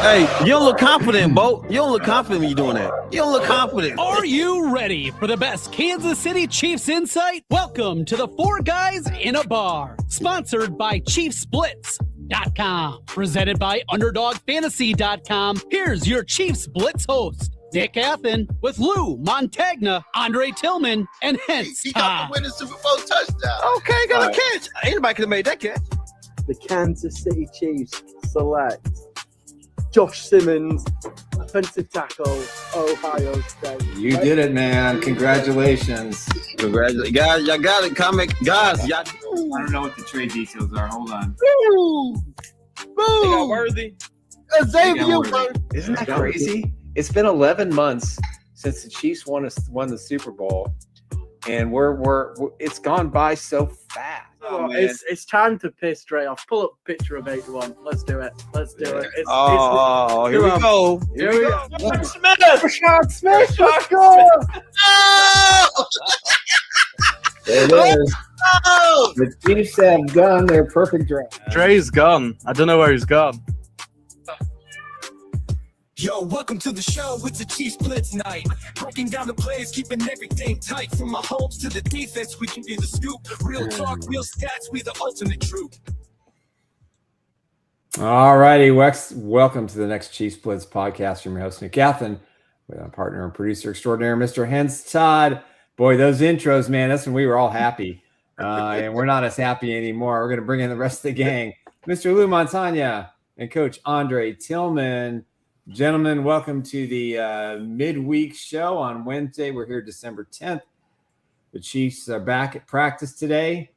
Hey, you don't look confident, Bo. You don't look confident when you're doing that. You don't look confident. Are you ready for the best Kansas City Chiefs insight? Welcome to the Four Guys in a Bar, sponsored by Chiefs Blitz.com, presented by UnderdogFantasy.com. Here's your Chiefs Blitz host, Dick Athan, with Lou Montagna, Andre Tillman, and Hense He got Todd. to win the Super Bowl touchdown. Okay, got a catch. Anybody could have made that catch. The Kansas City Chiefs select Josh Simmons, offensive tackle, Ohio State. You did it, man. Congratulations. Congratulations. Guys, y'all got it. Comment. Guys, y'all. I don't know what the trade details are. Hold on. Woo! They got Woo! Worthy. Xavier Worthy. Isn't that crazy? It's been 11 months since the Chiefs won the Super Bowl, and it's gone by so fast. Oh, it's time to piss straight off. Pull up a picture of 81. Let's do it. Let's do it. Here we go. Here we go. Rashad Smith. Rashad Smith. There it is. The Chiefs have done their perfect draft. Dre's gone. I don't know where he's gone. Yo, welcome to the show. It's a Chiefs Blitz night. Breaking down the plays, keeping everything tight. From my homes to the defense, we can be the scoop. Real talk, real stats, we the ultimate truth. All righty, Wex. Welcome to the next Chiefs Blitz podcast. I'm your host, Nick Athan, with our partner and producer extraordinaire, Mr. Hense Todd. Boy, those intros, man, that's when we were all happy. And we're not as happy anymore. We're going to bring in the rest of the gang. Mr. Lou Montagna and Coach Andre Tillman. Gentlemen, welcome to the midweek show on Wednesday. We're here December 10th. The Chiefs are back at practice today.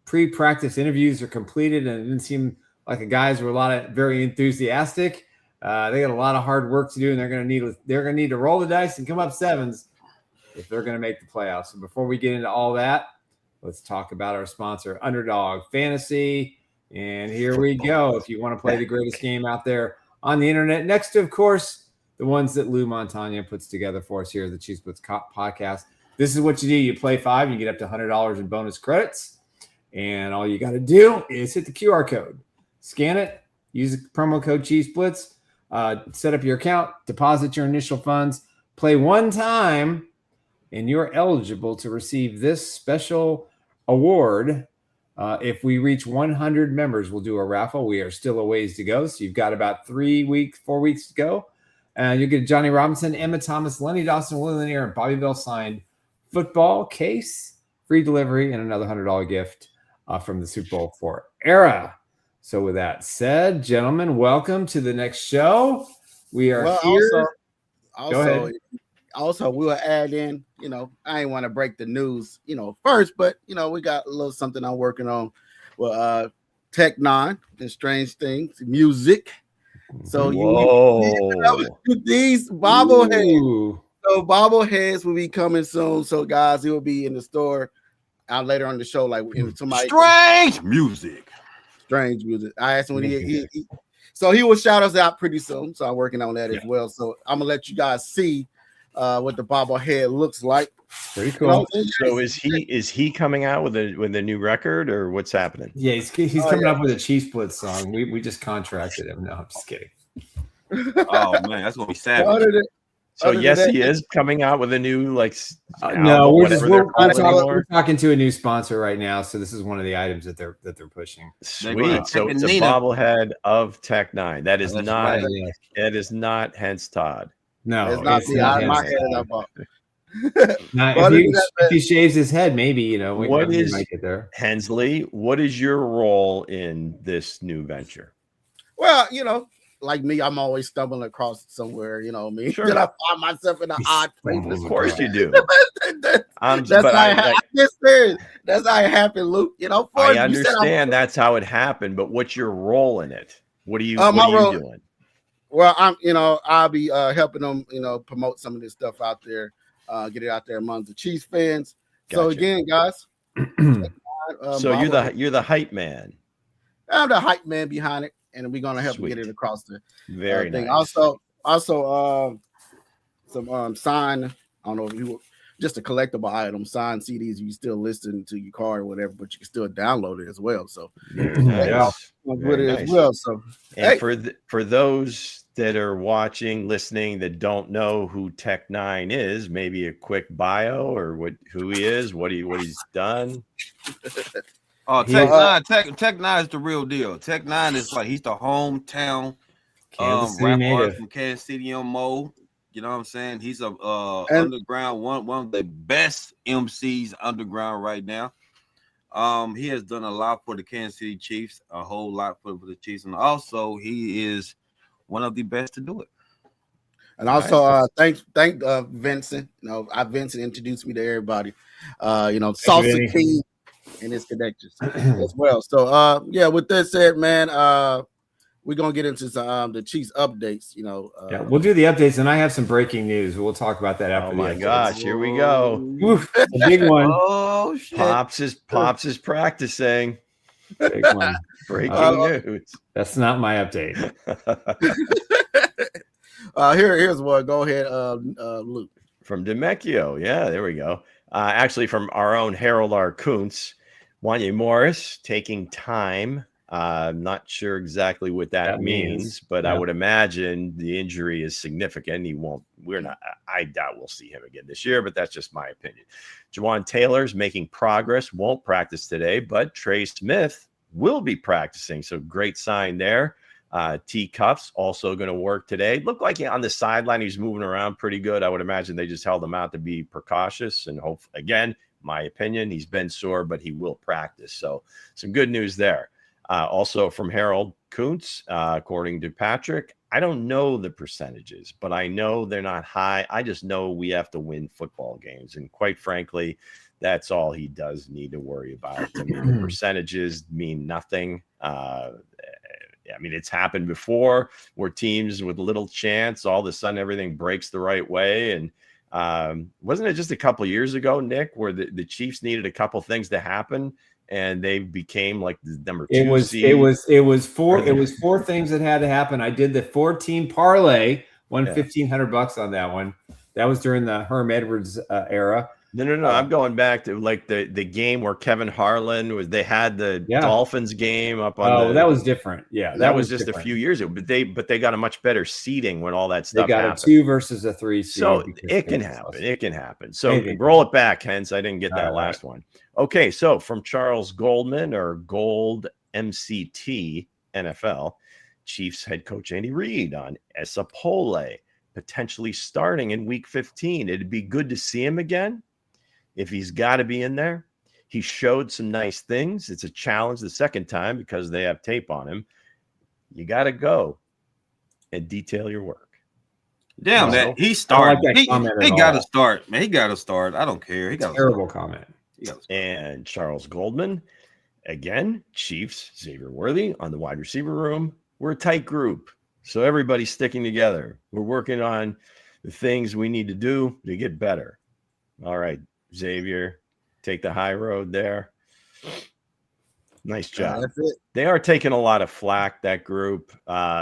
Pre-practice interviews are completed, and it didn't seem like the guys were very enthusiastic. They got a lot of hard work to do, and they're going to need to roll the dice and come up sevens if they're going to make the playoffs. So before we get into all that, let's talk about our sponsor, Underdog Fantasy. And here we go. If you want to play the greatest game out there on the internet, next to, of course, the ones that Lou Montagna puts together for us here at the Chiefs Blitz Podcast. This is what you do. You play 5, you get up to $100 in bonus credits. And all you got to do is hit the QR code, scan it, use the promo code Chiefs Blitz, set up your account, deposit your initial funds, play one time, and you're eligible to receive this special award. If we reach 100 members, we'll do a raffle. We are still a ways to go, so you've got about 4 weeks to go. You'll get Johnny Robinson, Emma Thomas, Lenny Dawson, Willie Lanier, and Bobby Bell signed football case, free delivery, and another $100 gift from the Super Bowl IV era. So with that said, gentlemen, welcome to the next show. We are here. Go ahead. Also, we'll add in, I ain't want to break the news, first, but, we got a little something I'm working on with Tech 9 and Strange Things, music. So these bobbleheads. So bobbleheads will be coming soon. So, guys, it will be in the store out later on the show. Like somebody Strange music. I asked him when he will shout us out pretty soon. So I'm working on that as well. So I'm gonna let you guys see what the bobblehead looks like. Pretty cool. So is he coming out with a new record, or what's happening? Yeah, he's coming up with a Chiefs Blitz song. We just contracted him. No, I'm just kidding. Oh man, that's gonna be sad. So yes, he is coming out with a new no, album, we're talking to a new sponsor right now. So this is one of the items that they're pushing. Sweet. So it's a bobblehead of Tech 9. That is not Hense Todd. No, it's not my head up. Now, if he shaves his head, maybe we might get there. Hensley, what is your role in this new venture? Well, like me, I'm always stumbling across somewhere. Me. Sure. Then I find myself in an odd place. Of course you do. That's how it happened, Luke. I understand that's how it happened, but what's your role in it? What are you doing? Well, I'll be helping them, promote some of this stuff out there, get it out there among the Chiefs fans. Gotcha. So again, guys, so you're the hype man. I'm the hype man behind it, and we're gonna help get it across the very thing. Nice. Also, some sign. I don't know if just a collectible item, signed CDs. You still listen to your car or whatever, but you can still download it as well. So Very nice. with it Very as nice. well. So And hey. for those that are watching, listening, that don't know who Tech9 is, maybe a quick bio or who he is, what he's done. Oh, Tech9 is the real deal. Tech9 is like he's the hometown Kansas City rap native. artist from Kansas City on Mo. You know what I'm saying? He's a underground one of the best MCs underground right now. He has done a lot for the Kansas City Chiefs, a whole lot for the Chiefs, and also he is one of the best to do it. And also, thank Vincent. Vincent introduced me to everybody. Salsa King and his connections as well. So, with that said, man, we're gonna get into the Chiefs updates. We'll do the updates, and I have some breaking news. We'll talk about that after. Oh my gosh, here we go. Oof, a big one. Oh shit! Pops is practicing. Big one. Breaking news. That's not my update. Here's one. Go ahead, Luke. From Demecchio. Yeah, there we go. Actually, from our own Harold R. Kuntz. Wanya Morris taking time. I'm not sure exactly what that means, but I would imagine the injury is significant. I doubt we'll see him again this year, but that's just my opinion. Jawan Taylor's making progress, won't practice today, but Trey Smith will be practicing. So great sign there. T Cuffs also going to work today. Looked like on the sideline, he's moving around pretty good. I would imagine they just held him out to be precautious and hope, again, my opinion, he's been sore, but he will practice. So some good news there. Also from Harold Kuntz, according to Patrick, I don't know the percentages, but I know they're not high. I just know we have to win football games. And quite frankly, that's all he does need to worry about. I mean, the percentages mean nothing. It's happened before where teams with little chance, all of a sudden everything breaks the right way. And wasn't it just a couple of years ago, Nick, where the Chiefs needed a couple things to happen and they became like the number 2 seed? It was four things that had to happen. I did the 4-team parlay, won $1,500 on that one. That was during the Herm Edwards era. No. I'm going back to like the game where Kevin Harlan they had the Dolphins game up on. Oh, that was different. Yeah, that was just different. A few years ago. But they got a much better seeding when all that stuff. They got happened. a 2 versus a 3 seed. So it can happen. It can happen. So roll it back. Hence, I didn't get that last one. Okay, so from Charles Goldman or Gold MCT NFL, Chiefs head coach Andy Reid on Esapole potentially starting in Week 15. It'd be good to see him again. If he's got to be in there, he showed some nice things. It's a challenge the second time because they have tape on him. You got to go and detail your work. Damn, that he started. He got to start, man. He got to start. I don't care. He got terrible comment. And Charles Goldman, again, Chiefs, Xavier Worthy on the wide receiver room. We're a tight group, so everybody's sticking together. We're working on the things we need to do to get better. All right, Xavier, take the high road there. Nice job. That's it. They are taking a lot of flack, that group.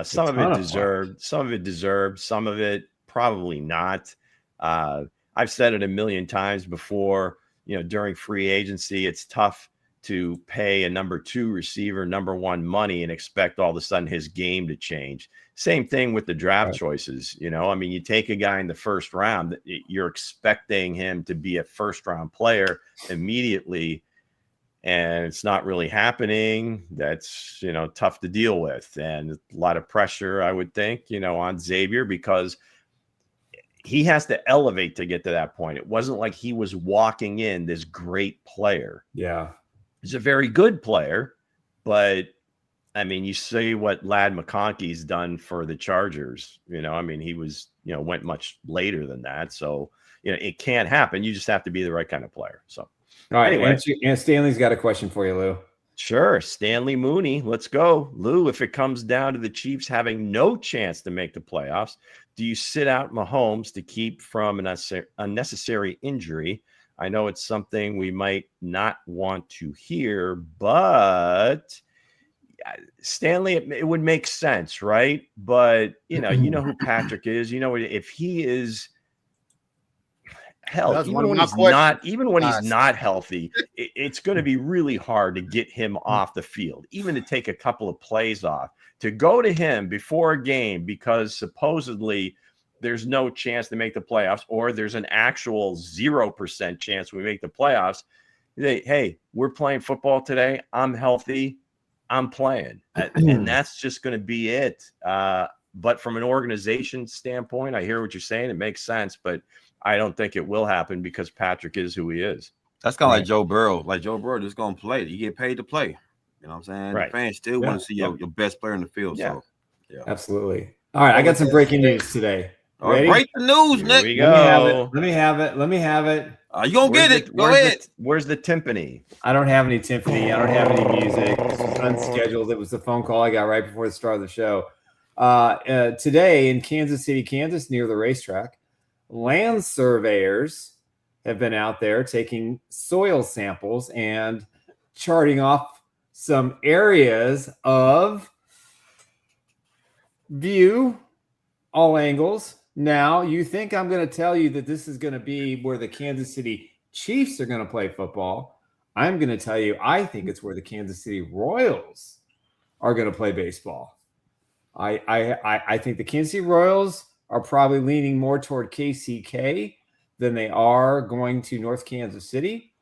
Some of it deserved, some of it probably not. I've said it a million times before, during free agency, it's tough to pay a number 2 receiver number 1 money and expect all of a sudden his game to change. Same thing with the draft choices. You take a guy in the first round, you're expecting him to be a first round player immediately, and it's not really happening. That's, tough to deal with, and a lot of pressure, I would think, on Xavier, because he has to elevate to get to that point. It wasn't like he was walking in this great player. Yeah. He's a very good player, but you see what Ladd McConkey's done for the Chargers. He was, went much later than that. So, it can't happen. You just have to be the right kind of player. So, all right. Anyway, and Stanley's got a question for you, Lou. Sure. Stanley Mooney. Let's go. Lou, if it comes down to the Chiefs having no chance to make the playoffs, do you sit out Mahomes to keep from an unnecessary injury? I know it's something we might not want to hear, but Stanley, it would make sense, right? But, you know who Patrick is. If he is hell, That's even one of when my he's questions. not healthy, it's going to be really hard to get him off the field, even to take a couple of plays off. To go to him before a game because supposedly there's no chance to make the playoffs, or there's an actual 0% chance we make the playoffs. Hey, we're playing football today. I'm healthy. I'm playing. And that's just going to be it. But from an organization standpoint, I hear what you're saying. It makes sense, but I don't think it will happen because Patrick is who he is. That's kind of like Joe Burrow. Like Joe Burrow just going to play. You get paid to play. You know what I'm saying? Right. The fans still want to see your best player in the field. Yeah. So, yeah. Absolutely. All right, I got some breaking news today. Ready? Break the news, Nick. Here we go. Let me have it. You gonna get it? Go ahead. Where's the timpani? I don't have any timpani. I don't have any music. This was unscheduled. It was the phone call I got right before the start of the show. Today in Kansas City, Kansas, near the racetrack, land surveyors have been out there taking soil samples and charting off some areas of view, all angles. Now, you think I'm going to tell you that this is going to be where the Kansas City Chiefs are going to play football. I'm going to tell you I think it's where the Kansas City Royals are going to play baseball. I think the Kansas City Royals are probably leaning more toward KCK than they are going to North Kansas City.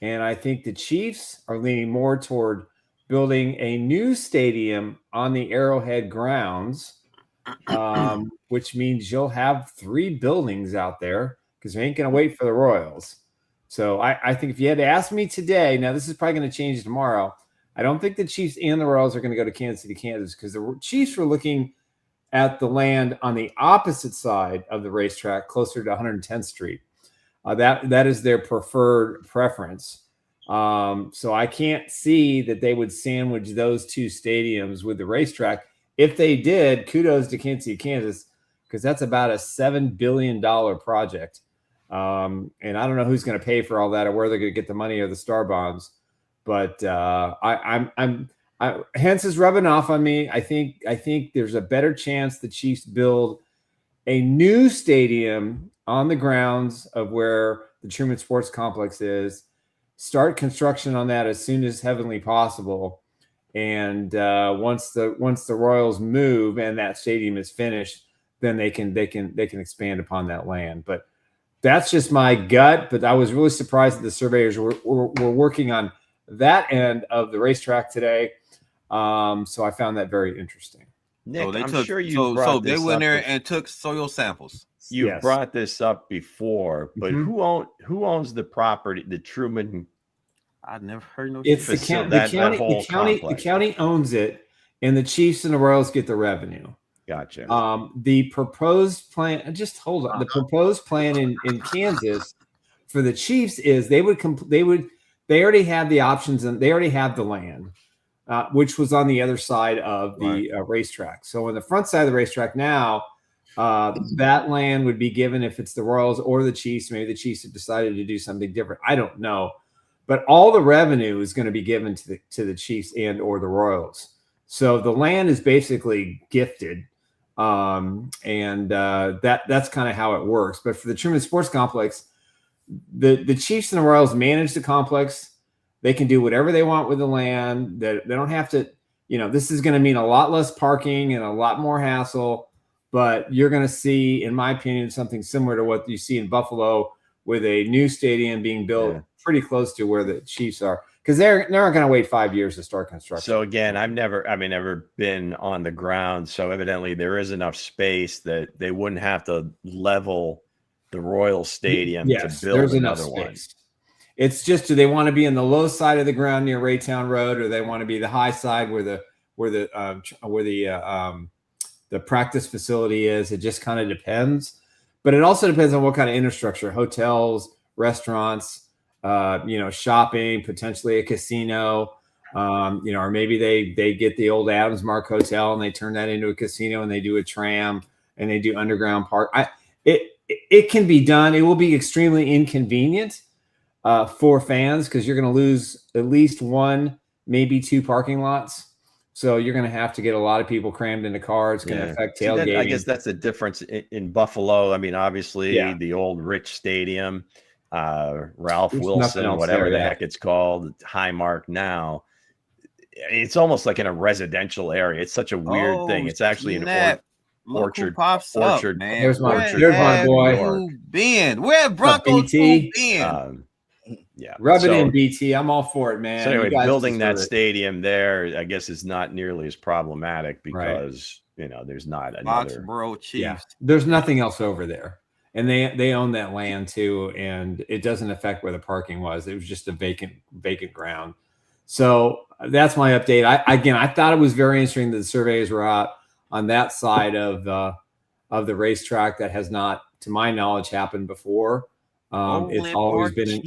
And I think the Chiefs are leaning more toward building a new stadium on the Arrowhead grounds, which means you'll have 3 buildings out there because we ain't going to wait for the Royals. So I think if you had to ask me today, now this is probably going to change tomorrow. I don't think the Chiefs and the Royals are going to go to Kansas City, Kansas, because the Chiefs were looking at the land on the opposite side of the racetrack, closer to 110th Street. That is their preferred preference. So I can't see that they would sandwich those 2 stadiums with the racetrack. If they did, kudos to Kansas City, Kansas, because that's about a $7 billion project. And I don't know who's going to pay for all that or where they're going to get the money or the star bonds. But Hense is rubbing off on me. I think there's a better chance the Chiefs build a new stadium on the grounds of where the Truman Sports Complex is. Start construction on that as soon as heavenly possible. And once the Royals move and that stadium is finished, then they can expand upon that land. But that's just my gut. But I was really surprised that the surveyors were working on that end of the racetrack today. So I found that very interesting. Nick, so they went there and took soil samples. You've brought this up before, but who owns the property, the Truman? I've never heard no. It's the county. The county owns it, and the Chiefs and the Royals get the revenue. Gotcha. The proposed plan. Just hold on. The proposed plan in Kansas for the Chiefs is they already have the options and they already have the land, which was on the other side of the racetrack. So on the front side of the racetrack now, that land would be given if it's the Royals or the Chiefs. Maybe the Chiefs have decided to do something different. I don't know. But all the revenue is going to be given to the Chiefs and or the Royals. So the land is basically gifted. That's kind of how it works. But for the Truman Sports Complex, the Chiefs and the Royals manage the complex. They can do whatever they want with the land. They don't have to, this is going to mean a lot less parking and a lot more hassle. But you're going to see, in my opinion, something similar to what you see in Buffalo with a new stadium being built pretty close to where the Chiefs are, because they're not going to wait 5 years to start construction. So again, I've never been on the ground. So evidently there is enough space that they wouldn't have to level the Royal Stadium to build another one. It's just, do they want to be in the low side of the ground near Raytown Road, or they want to be the high side where the practice facility is? It just kind of depends. But it also depends on what kind of infrastructure: hotels, restaurants, shopping, potentially a casino, or maybe they get the old Adams Mark Hotel and they turn that into a casino and they do a tram and they do underground park. It can be done. It will be extremely inconvenient for fans because you're going to lose at least 1, maybe 2 parking lots So you're going to have to get a lot of people crammed into cars. It's going to affect tailgating. I guess that's the difference in Buffalo. I mean, obviously the old Rich Stadium, Ralph Wilson, whatever the heck it's called, Highmark now. It's almost like in a residential area. It's such a weird thing. It's actually an orchard. Orchard, man. There's my boy. Where Bronco BT? been? Rub it in, BT. I'm all for it, man. So anyway, building that stadium there, I guess, is not nearly as problematic because there's not another Foxborough Chiefs. Yeah, there's nothing else over there, and they own that land too, and it doesn't affect where the parking was. It was just a vacant ground. So that's my update. I thought it was very interesting that the surveys were out on that side of the racetrack. That has not, to my knowledge, happened before. It's always been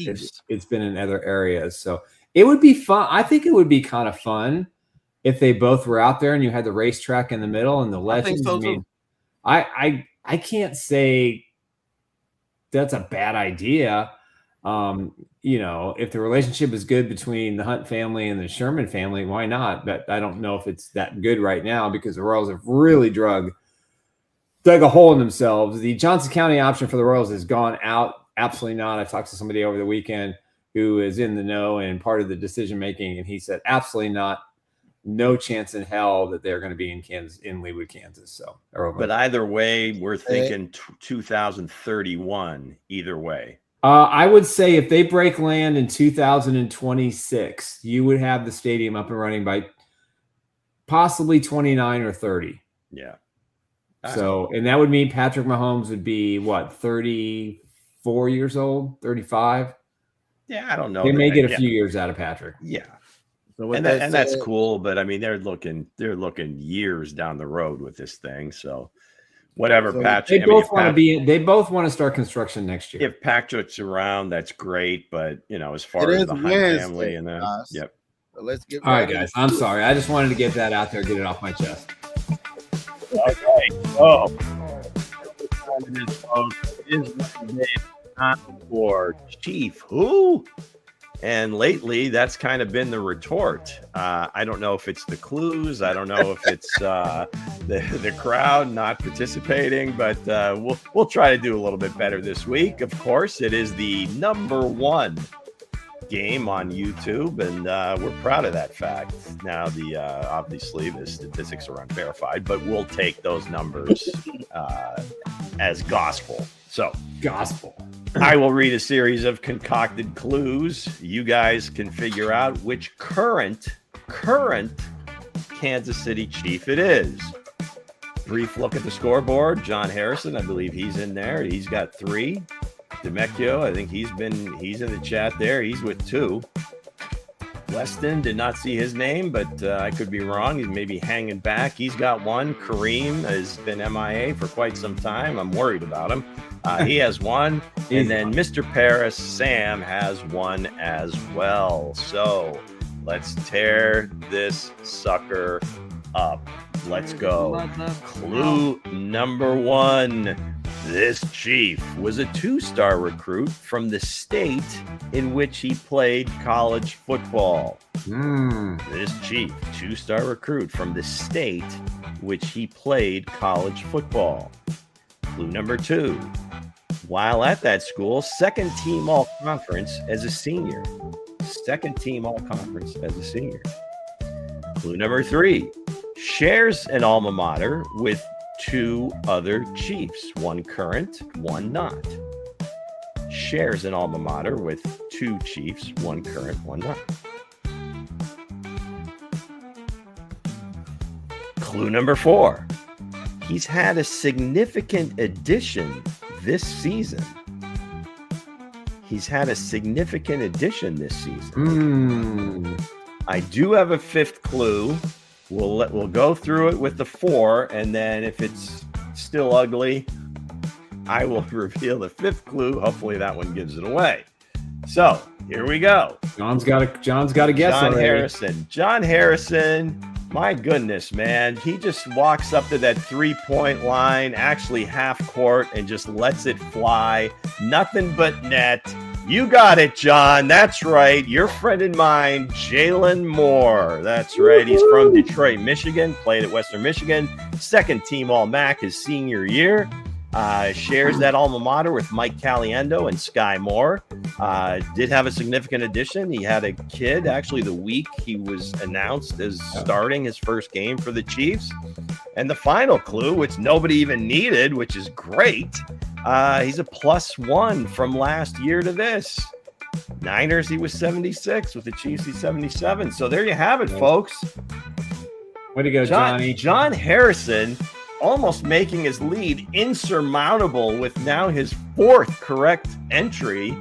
it's been in other areas. So it would be fun. I think it would be kind of fun if they both were out there and you had the racetrack in the middle and the legends. I mean, I can't say that's a bad idea. If the relationship is good between the Hunt family and the Sherman family, why not? But I don't know if it's that good right now because the Royals have really dug a hole in themselves. The Johnson County option for the Royals has gone out. Absolutely not. I talked to somebody over the weekend who is in the know and part of the decision making, and he said absolutely not. No chance in hell that they're going to be in Kansas, in Leawood, Kansas. So, but either way, we're thinking 2031. Either way, I would say if they break land in 2026, you would have the stadium up and running by possibly 29 or 30. Yeah. So, and that would mean Patrick Mahomes would be what, 34 years old, 35? Yeah, I don't know. They may get a few years out of Patrick. Yeah. So and that's cool, but I mean they're looking years down the road with this thing. So whatever, so Patrick. They both want to start construction next year. If Patrick's around, that's great. But as far as the Hunt family and then So let's get all right, guys. I'm sorry. I just wanted to get that out there, get it off my chest. Okay. Oh. Is time for Chief who? And lately, that's kind of been the retort. I don't know if it's the clues. I don't know if it's the crowd not participating, but we'll try to do a little bit better this week. Of course, it is the #1 game on YouTube, and we're proud of that fact. Now, obviously the statistics are unverified, but we'll take those numbers as gospel. So, gospel. I will read a series of concocted clues. You guys can figure out which current Kansas City Chief it is. Brief look at the scoreboard. John Harrison, I believe he's in there. He's got 3. DeMecchio, I think he's in the chat there. He's with 2. Weston, did not see his name, but I could be wrong. He's maybe hanging back. He's got 1. Kareem has been MIA for quite some time. I'm worried about him. He has 1. And then Mr. Paris, Sam, has 1 as well. So let's tear this sucker up. Let's go. Clue #1. This Chief was a 2-star recruit from the state in which he played college football. This Chief, 2-star recruit from the state which he played college football. Clue #2. While at that school, second team all-conference as a senior. Second team all-conference as a senior. Clue #3. Shares an alma mater with 2 other Chiefs, 1 current, 1 not. Shares an alma mater with 2 Chiefs, 1 current, 1 not. Clue #4. He's had a significant addition this season. He's had a significant addition this season. I do have a 5th clue. We'll go through it with the 4, and then if it's still ugly, I will reveal the 5th clue. Hopefully that one gives it away. So here we go. John's got a guess. John Harrison. My goodness, man. He just walks up to that 3-point line, actually half court, and just lets it fly. Nothing but net. You got it, John. That's right. Your friend and mine, Jalen Moore. That's right. He's from Detroit, Michigan. Played at Western Michigan. Second team All-MAC his senior year. Shares that alma mater with Mike Caliendo and Sky Moore. Did have a significant addition. He had a kid actually the week he was announced as starting his first game for the Chiefs. And the final clue, which nobody even needed, which is great, he's a +1 from last year to this. Niners, he was 76. With the Chiefs, he's 77. So there you have it, folks. Way to go, Johnny. John Harrison almost making his lead insurmountable with now his 4th correct entry.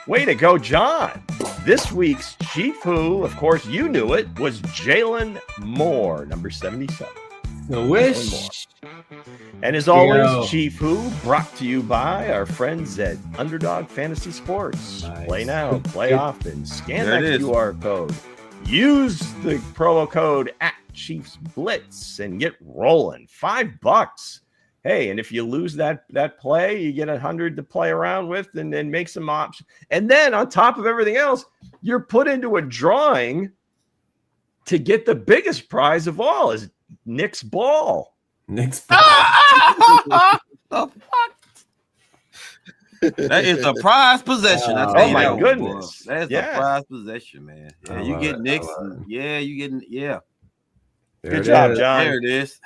Way to go, John. This week's Chief Who, of course, you knew it, was Jalen Moore, number 77. The wish. And as always, Chief Who, brought to you by our friends at Underdog Fantasy Sports. Nice. Play now, play often. Scan that QR code. Use the promo code Chiefs Blitz and get rolling. $5. Hey, and if you lose that play, you get 100 to play around with and then make some options. And then on top of everything else, you're put into a drawing to get the biggest prize of all is Nick's ball. Nick's ball. The fuck? That is a prize possession. Oh my goodness. That's a prize possession, man. Yeah, you get Nick's. Yeah, you getting Good job, John. There it is.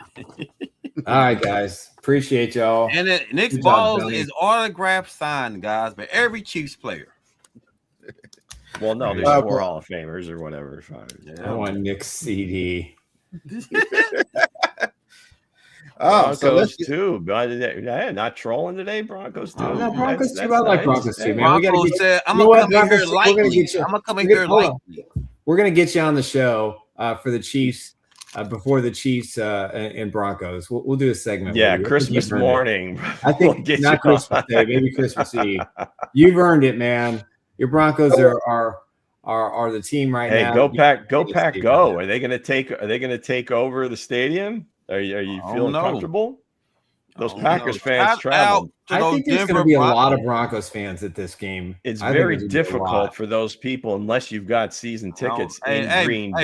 All right, guys. Appreciate y'all. And Nick's balls is autograph signed, guys, by every Chiefs player. Well, no, there's 4 Hall of Famers or whatever. I want Nick's CD. Broncos too. Not trolling today. Broncos too. No, Broncos too. I like Broncos too, man. I'm gonna come in here lightly. I'm gonna come in here lightly. We're gonna get you on the show for the Chiefs. Before the Chiefs and Broncos, we'll do a segment. Yeah, Christmas morning. I think not Christmas Day, maybe Christmas Eve. You've earned it, man. Your Broncos are the team right now. Hey, go pack, go! Are they going to take over the stadium? Are you feeling comfortable? Those Packers fans travel. I think there's going to be a lot of Broncos fans at this game. It's very difficult for those people unless you've got season tickets in green.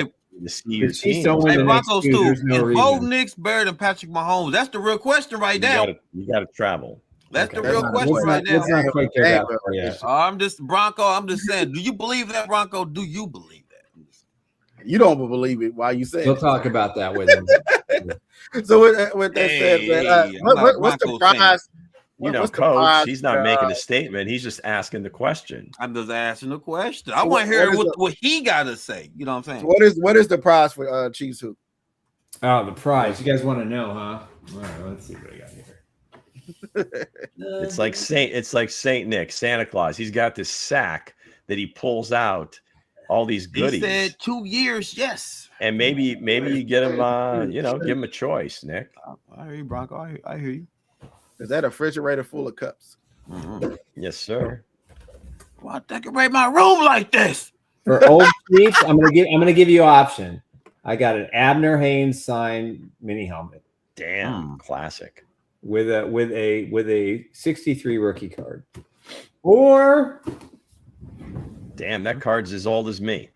To see your team. Hey, Broncos too. Is Bo Nix better than Patrick Mahomes? That's the real question right now. You got to travel. That's the real question right now. Let's not quite get out there yet. I'm just saying. Do you believe that, Bronco? Do you believe that? You don't believe it. Why you say? We'll talk about that with him. So with that said, man, what's the prize? Coach, he's not making a statement. He's just asking the question. I'm just asking the question. I want to hear what he got to say. You know what I'm saying? What is the prize for Chiefs Hoop? Oh, the prize. You guys want to know, huh? All right, let's see what I got here. It's like Saint Nick, Santa Claus. He's got this sack that he pulls out all these goodies. He said 2 years, yes. And maybe you get him, give him a choice, Nick. I hear you, Bronco. I hear you. Is that a refrigerator full of cups? Mm-hmm. Yes, sir. Why decorate my room like this? For old Chiefs, I'm gonna give you an option. I got an Abner Haynes signed mini helmet. Damn, classic. With a 63 rookie card. Or damn, that card's as old as me.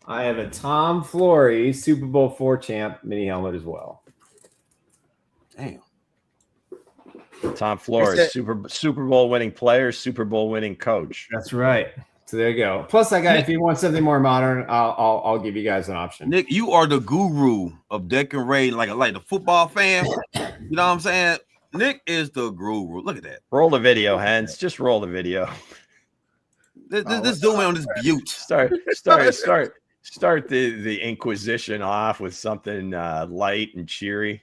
I have a Tom Flory Super Bowl 4 champ mini helmet as well. Damn. Tom Flores, Super Bowl winning player, Super Bowl winning coach. That's right. So there you go. Plus, if you want something more modern, I'll give you guys an option. Nick, you are the guru of decorating, like the football fan. You know what I'm saying? Nick is the guru. Look at that. Roll the video, Hense. Just roll the video. This zoom in on this beaut. Start the Inquisition off with something light and cheery.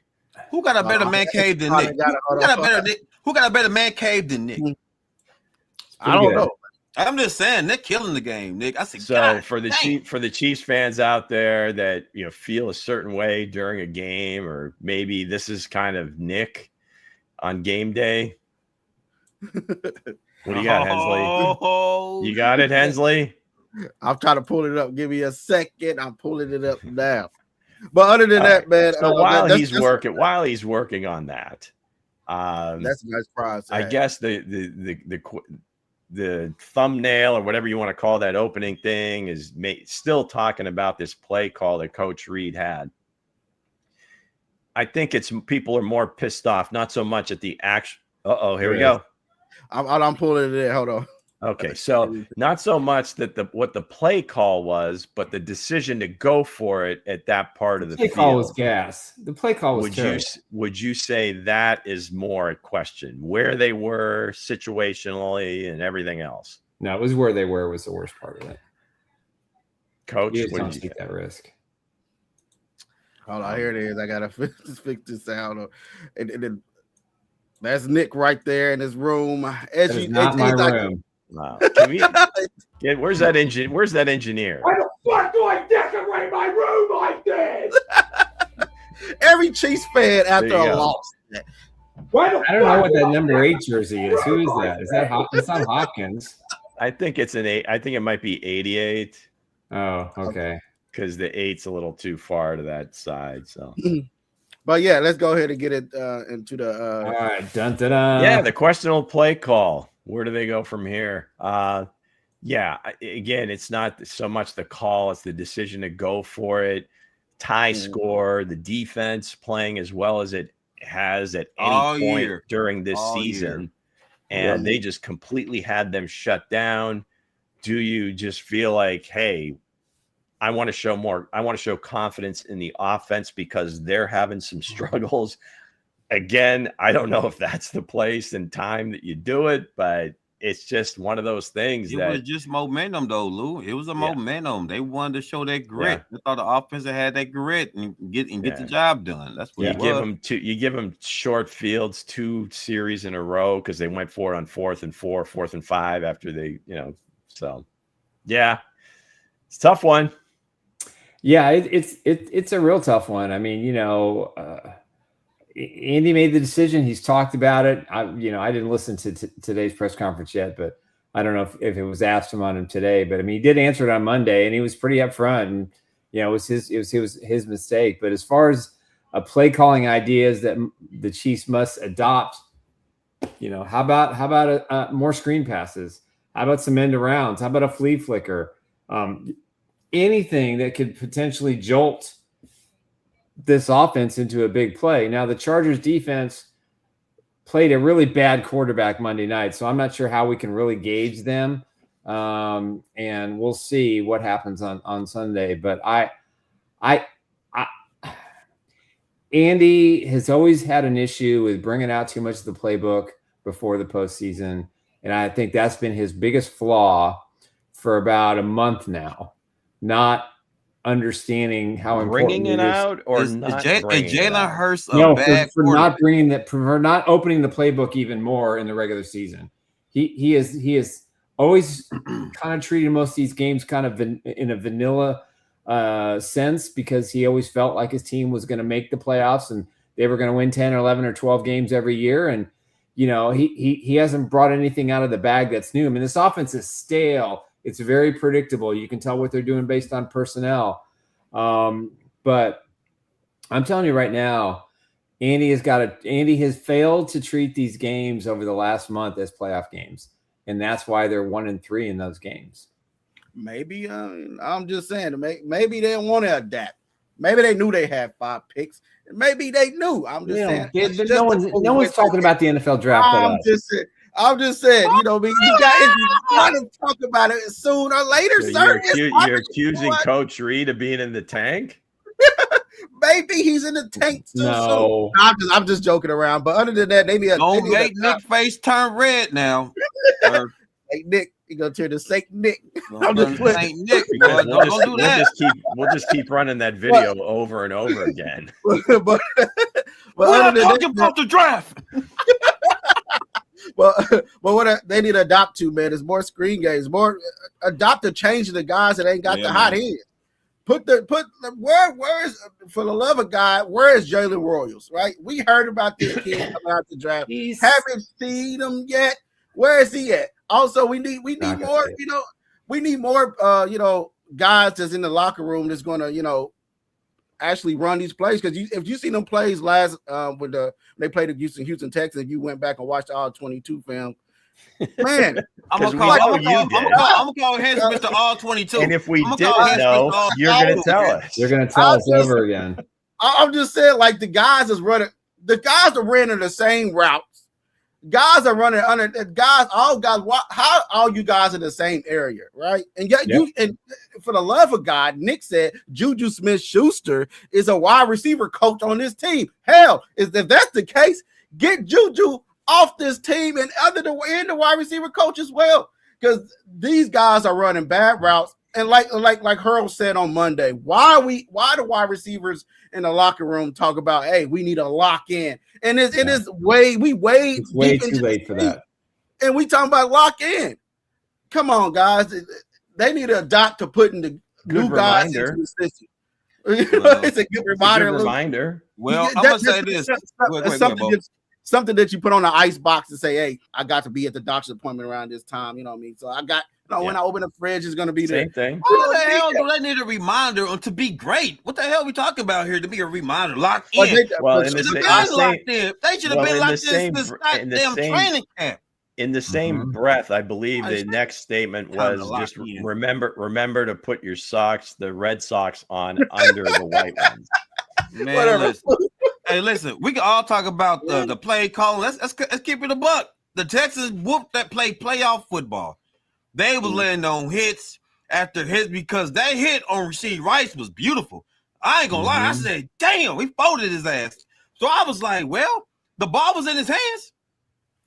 Who got a better man cave than Nick? Who got a better man cave than Nick? I don't know. I'm just saying, Nick killing the game, Nick. I said, so for the Chiefs fans out there that feel a certain way during a game, or maybe this is kind of Nick on game day. What do you got, Hensley? You got it, Hensley? I'm trying to pull it up. Give me a second. I'm pulling it up now. But other than that, man. So while he's working on that, that's a nice prize. I guess the the thumbnail or whatever you want to call that opening thing is still talking about this play call that Coach Reid had. I think it's people are more pissed off, not so much at the action. Here we go. I'm pulling it in. Hold on. Okay, so not so much that what the play call was, but the decision to go for it at that part of the play field. call was gas. The play call was would you say that is more a question where they were situationally and everything else? No, it was where they were was the worst part of it. Coach, what did you take that risk? Hold on, here it is. I gotta fix this sound. And that's Nick right there in his room. That is not my room. Wow. Where's that engineer? Why the fuck do I decorate my room like this? Every Chiefs fan after a loss. Why the I don't know what that number 8 jersey is. Who is that? Is that it's not Hopkins? I think it's an 8. I think it might be 88. Oh, okay. Because the 8's a little too far to that side. So, but yeah, let's go ahead and get it into the. All right, dun-dun-dun. Yeah, the questionable play call. Where do they go from here? Yeah, again, it's not so much the call, it's the decision to go for it. Tie score, the defense playing as well as it has at any point during this season. And they just completely had them shut down. Do you just feel like, hey, I want to show more. I want to show confidence in the offense because they're having some struggles. Again, I don't know if that's the place and time that you do it, but it's just one of those things. It was just momentum, though, Lou. It was a momentum. They wanted to show that grit. They thought the offense had that grit and get the job done. That's what you give them short fields, 2 series in a row because they went for it on 4th and 4, 4th and 5 after they, So, yeah, it's a tough one. Yeah, it's a real tough one. I mean, Andy made the decision. He's talked about it. I didn't listen to today's press conference yet, but I don't know if it was asked him on him today. But I mean, he did answer it on Monday, and he was pretty upfront. And it was his mistake. But as far as a play calling ideas that the Chiefs must adopt, how about more screen passes? How about some end arounds? How about a flea flicker? Anything that could potentially jolt this offense into a big play. Now, the Chargers defense played a really bad quarterback Monday night, so I'm not sure how we can really gauge them. And we'll see what happens on Sunday. But Andy has always had an issue with bringing out too much of the playbook before the postseason, and I think that's been his biggest flaw for about a month now. Not understanding how important bringing it out or not. Jalen Hurts for not opening the playbook even more in the regular season. He is always kind of treated most of these games kind of in a vanilla sense because he always felt like his team was going to make the playoffs and they were going to win 10 or 11 or 12 games every year. And he hasn't brought anything out of the bag that's new. I mean, this offense is stale. It's very predictable. You can tell what they're doing based on personnel. But I'm telling you right now, Andy has failed to treat these games over the last month as playoff games. And that's why they're 1-3 in those games. Maybe I'm just saying, maybe they don't want to adapt. Maybe they knew they had 5 picks. Maybe they knew. I'm just saying. No one's talking about the NFL draft. I'm just saying, you got to talk about it sooner or later, sir. You're accusing Coach Reid of being in the tank? Maybe he's in the tank too soon. I'm just joking around. But other than that, don't make Nick's face turn red now. Hey, Nick, you gonna turn to Saint Nick. I'm just Saint Nick. We'll just keep running that video over and over again. but other than talking about the draft. But what they need to adopt to, man, is more screen games, more adopt to change the guys that ain't got the hot head. Where is, for the love of God, where is Jalen Royals? Right, we heard about this kid coming out the draft. Haven't seen him yet. Where is he at? Also, we need more. We need more. Guys that's in the locker room that's going to actually run these plays, because if you see them plays last when they played the Houston Texans, you went back and watched all 22 film, Man, I'm gonna Because call. we know you did. I'm gonna call Hense Mr. All 22. And if we I'ma didn't call Hense know, Mr. All you're going to 22. tell us. You're going to tell us over again. I'm just saying, like the guys is running. The guys are running the same routes. Guys are running under guys. All guys. How all you guys in the same area, right? And yet you and for the love of God, Nick said Juju Smith-Schuster is a wide receiver coach on this team. Hell, if that's the case, get Juju off this team and the wide receiver coach as well, because these guys are running bad routes. And like Hurl said on Monday, why the wide receivers in the locker room talk about, hey, we need a lock in, and it's way too late for that. And we talking about lock in. Come on, guys, they need a doc to put in the new guys into the system. It's a good reminder. Well, I'm gonna say this. Something that you put on the ice box and say, hey, I got to be at the doctor's appointment around this time. You know what I mean? So I got, when I open the fridge, it's going to be Same thing. What the hell do they need a reminder to be great? What the hell are we talking about here to be a reminder? Locked in. They should have been like this goddamn training camp. In the same breath, I believe the next statement was just remember to put your socks, the red socks, on under the white ones. Man, listen, we can all talk about the play calling. Let's keep it a buck. The Texans whooped that playoff football. They was landing on hits after hits because that hit on Rashee Rice was beautiful. I ain't gonna lie. I said, damn, we folded his ass. So I was like, well, the ball was in his hands.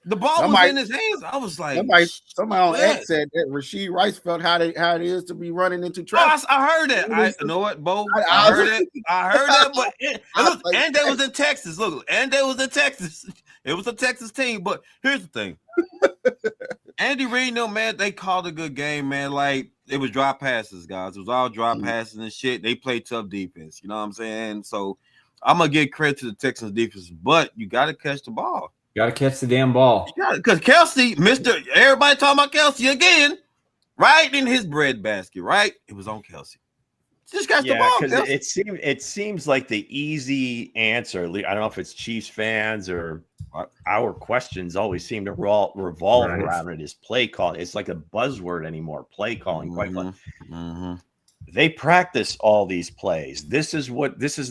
The ball was in his hands. I was like, somebody on X said that Rashee Rice felt how it is to be running into traffic. I heard that. You know what, Bo? I heard it. I heard that. But and they was in Texas. Look, and they was in Texas. It was a Texas team. But here's the thing. Andy Reid, man, they called a good game, man. Like, it was drop passes, guys. It was all drop passes and shit. They played tough defense. You know what I'm saying? So I'm gonna give credit to the Texans defense, but you got to catch the ball. Got to catch the damn ball. Because Kelsey, everybody talking about Kelsey again, right in his bread basket, right? It was on Kelsey. Just catch the ball. Because it seems like the easy answer. I don't know if it's Chiefs fans or our questions always seem to revolve around it is play calling. It's like a buzzword anymore. Play calling, quite They practice all these plays. This is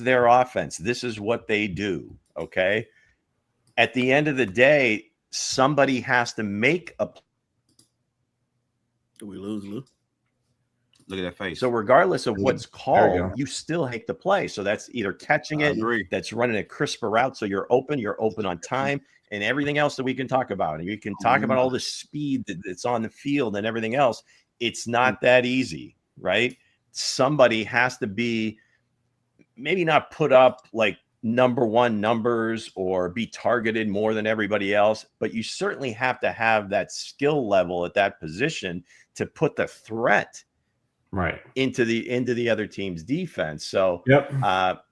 their offense. This is what they do. Okay. At the end of the day, somebody has to make a play. Do we lose, Lou? Look at that face. So regardless of what's called, you still make the play. So that's either catching it, that's running a crisper route. So you're open on time, and everything else that we can talk about. And you can talk about all the speed that's on the field and everything else. It's not that easy, right? Somebody has to be maybe not put up like number one numbers or be targeted more than everybody else, but you certainly have to have that skill level at that position to put the threat into the other team's defense. So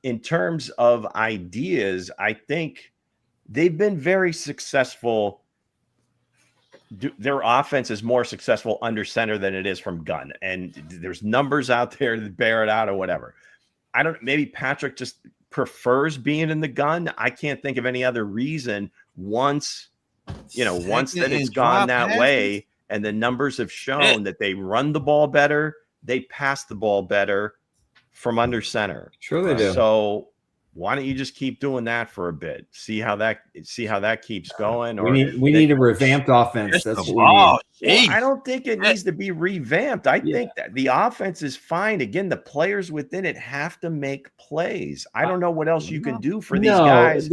in terms of ideas, I think they've been very successful. Their offense is more successful under center than it is from gun, and there's numbers out there to bear it out or whatever. Maybe Patrick just prefers being in the gun. I can't think of any other reason once that it's gone that way and the numbers have shown that they run the ball better, they pass the ball better from under center. Sure they do. So why don't you just keep doing that for a bit? See how that keeps going. Or we need a revamped offense. That's what we need. Well, I don't think it needs to be revamped. I think that the offense is fine. Again, the players within it have to make plays. I don't know what else you can do for these guys.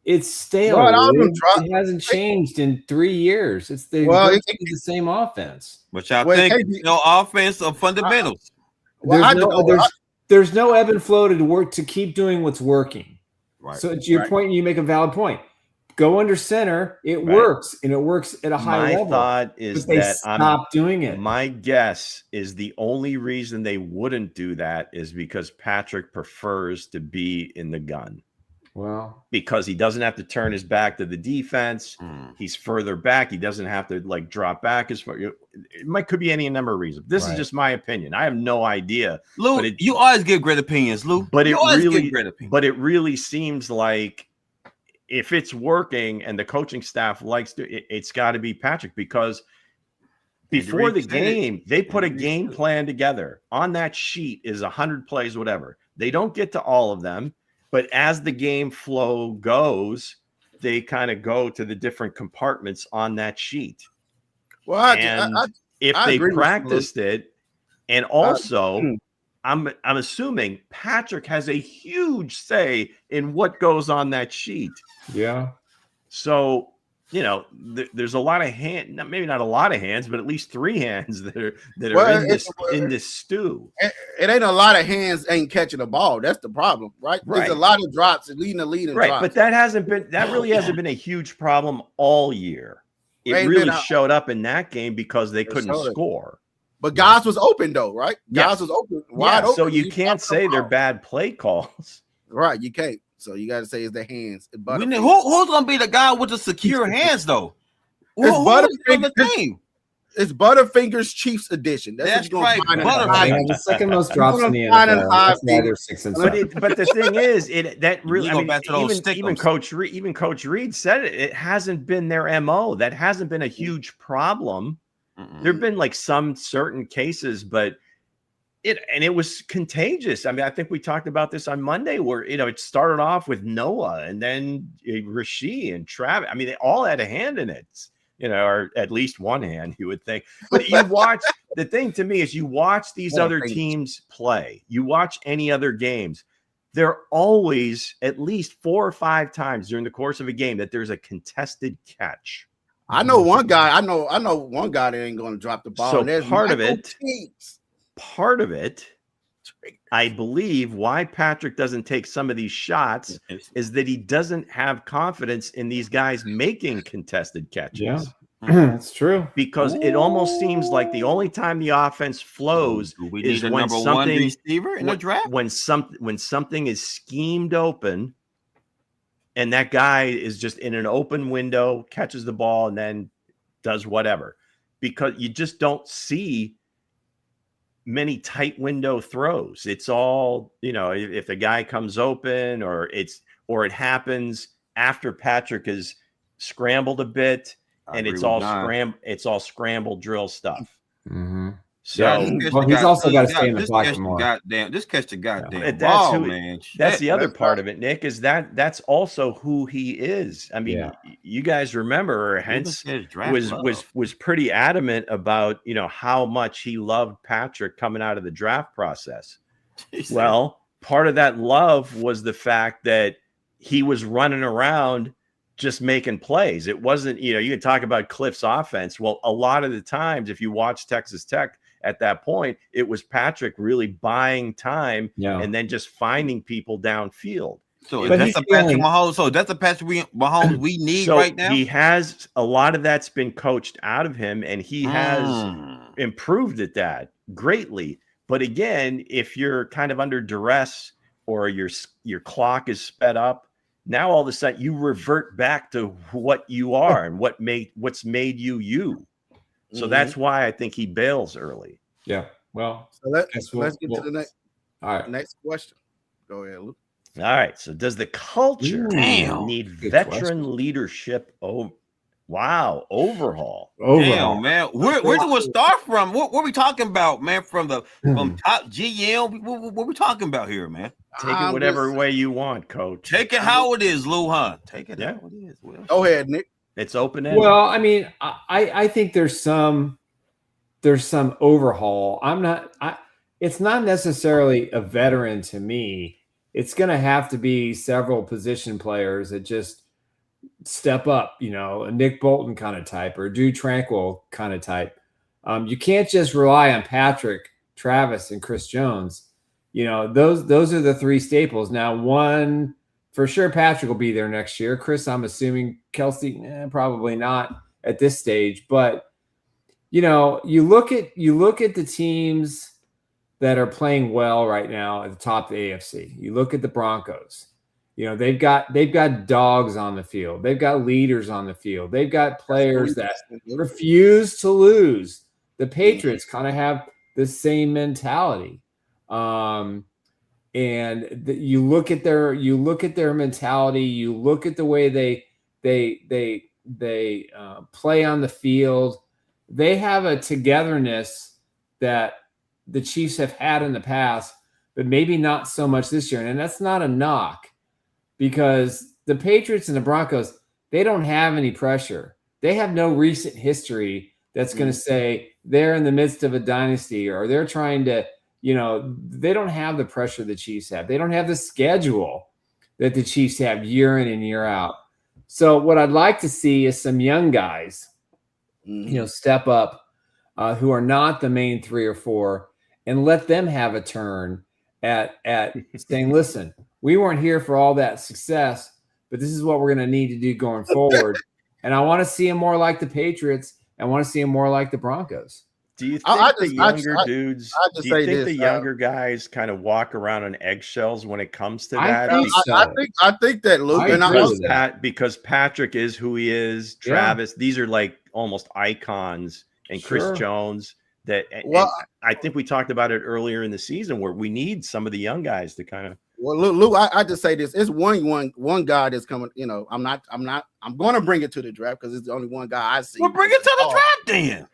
It's stale. It hasn't changed in 3 years. It's the same offense. Which I think offense or fundamentals. There's no ebb and flow to work to keep doing what's working. Right. So to your point, you make a valid point. Go under center, it works, and it works at a high level. My thought is that they stop doing it. My guess is the only reason they wouldn't do that is because Patrick prefers to be in the gun. Well, because he doesn't have to turn his back to the defense. He's further back. He doesn't have to drop back as far. It could be any number of reasons. This is just my opinion. I have no idea. Lou, you always give great opinions, Lou. But it really seems like if it's working and the coaching staff likes to, it's got to be Patrick, because before the game, they put a game plan together. On that sheet is 100 plays, whatever. They don't get to all of them, but as the game flow goes, they kind of go to the different compartments on that sheet. Well, if they practiced it, and also I'm assuming Patrick has a huge say in what goes on that sheet. Yeah. So, you know, there's a lot of maybe not a lot of hands, but at least 3 hands that are in this stew. It ain't a lot of hands ain't catching the ball. That's the problem, right? There's a lot of drops, leading the lead in drops. But that really hasn't been a huge problem all year. It really showed up in that game because they couldn't score. But guys was open though, right? Guys was open, wide open. So you can't say they're bad play calls. Right, you can't. So you got to say it's the hands. Who's going to be the guy with the secure hands, though? It's Butterfingers Chiefs edition. That's what you're going to find. The second most drops in the NFL. That's why they're 6 and 7. But the thing is, even Coach Reid said it. It hasn't been their MO. That hasn't been a huge problem. There've been like some certain cases, but it was contagious. I mean, I think we talked about this on Monday, where it started off with Noah and then Rasheed and Travis. I mean, they all had a hand in it. Or at least one hand, you would think. But you watch, the thing to me is you watch these other teams play. You watch any other games. There are always at least 4 or 5 times during the course of a game that there's a contested catch. I know one guy. I know one guy that ain't going to drop the ball. So part of it, I believe why Patrick doesn't take some of these shots is that he doesn't have confidence in these guys making contested catches. Yeah, that's true. Because it almost seems like the only time the offense flows is when something receiver in the draft. When something is schemed open, and that guy is just in an open window, catches the ball, and then does whatever. Because you just don't see many tight window throws. It's all, if the guy comes open or it happens after Patrick has scrambled a bit, and it's all scrambled drill stuff. Mm-hmm. So he's also got to stay in the pocket more. Just catch the goddamn ball, man. That's the other part of it, Nick, is that's also who he is. I mean, you guys remember Hense was pretty adamant about, how much he loved Patrick coming out of the draft process. Well, part of that love was the fact that he was running around just making plays. It wasn't, you can talk about Cliff's offense. Well, a lot of the times, if you watch Texas Tech, at that point, it was Patrick really buying time and then just finding people downfield. So that's a Patrick Mahomes. So that's a Patrick Mahomes we need right now. He has a lot of that's been coached out of him, and he has improved at that greatly. But again, if you're kind of under duress or your clock is sped up, now all of a sudden you revert back to what you are and what's made you. So that's why I think he bails early. Yeah. Well, so let's get to the next. All right. Next question. Go ahead, Luke. All right. So does the culture need veteran leadership? Oh, wow. Overhaul. Damn, man. Where do we start from? What are we talking about, man? From top GM? What are we talking about here, man? Take it whatever way you want, coach. Take it how it is, Lou Hunt. Take it how it is. Will. Go ahead, Nick. It's open-ended. Well, I mean, I think there's some overhaul. It's not necessarily a veteran to me. It's going to have to be several position players that just step up, a Nick Bolton kind of type or a Drew Tranquil kind of type. You can't just rely on Patrick, Travis, and Chris Jones. Those are the 3 staples. Now, one for sure, Patrick will be there next year. Chris, I'm assuming Kelsey, probably not at this stage. But you look at the teams that are playing well right now at the top of the AFC. You look at the Broncos. They've got dogs on the field. They've got leaders on the field. They've got players that refuse to lose. The Patriots kind of have the same mentality. And you look at their mentality, you look at the way they play on the field. They have a togetherness that the Chiefs have had in the past, but maybe not so much this year. And that's not a knock, because the Patriots and the Broncos, they don't have any pressure. They have no recent history that's going to say they're in the midst of a dynasty, or they're trying to, they don't have the pressure the Chiefs have. They don't have the schedule that the Chiefs have year in and year out. So what I'd like to see is some young guys, step up who are not the main 3 or 4, and let them have a turn at saying, listen, we weren't here for all that success, but this is what we're going to need to do going forward. And I want to see them more like the Patriots. I want to see them more like the Broncos. Do you think the younger guys kind of walk around on eggshells when it comes to that? I think that, Luke, because Patrick is who he is. Travis, these are like almost icons, and Chris Jones. I think we talked about it earlier in the season, where we need some of the young guys to kind of. Well, Luke, I just say this: it's one guy that's coming. I'm going to bring it to the draft because it's the only one guy I see. Well, bring it to the draft then.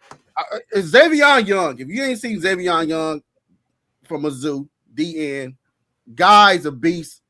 It's Xavier Young. If you ain't seen Xavier Young from Mizzou, DN, guy's a beast.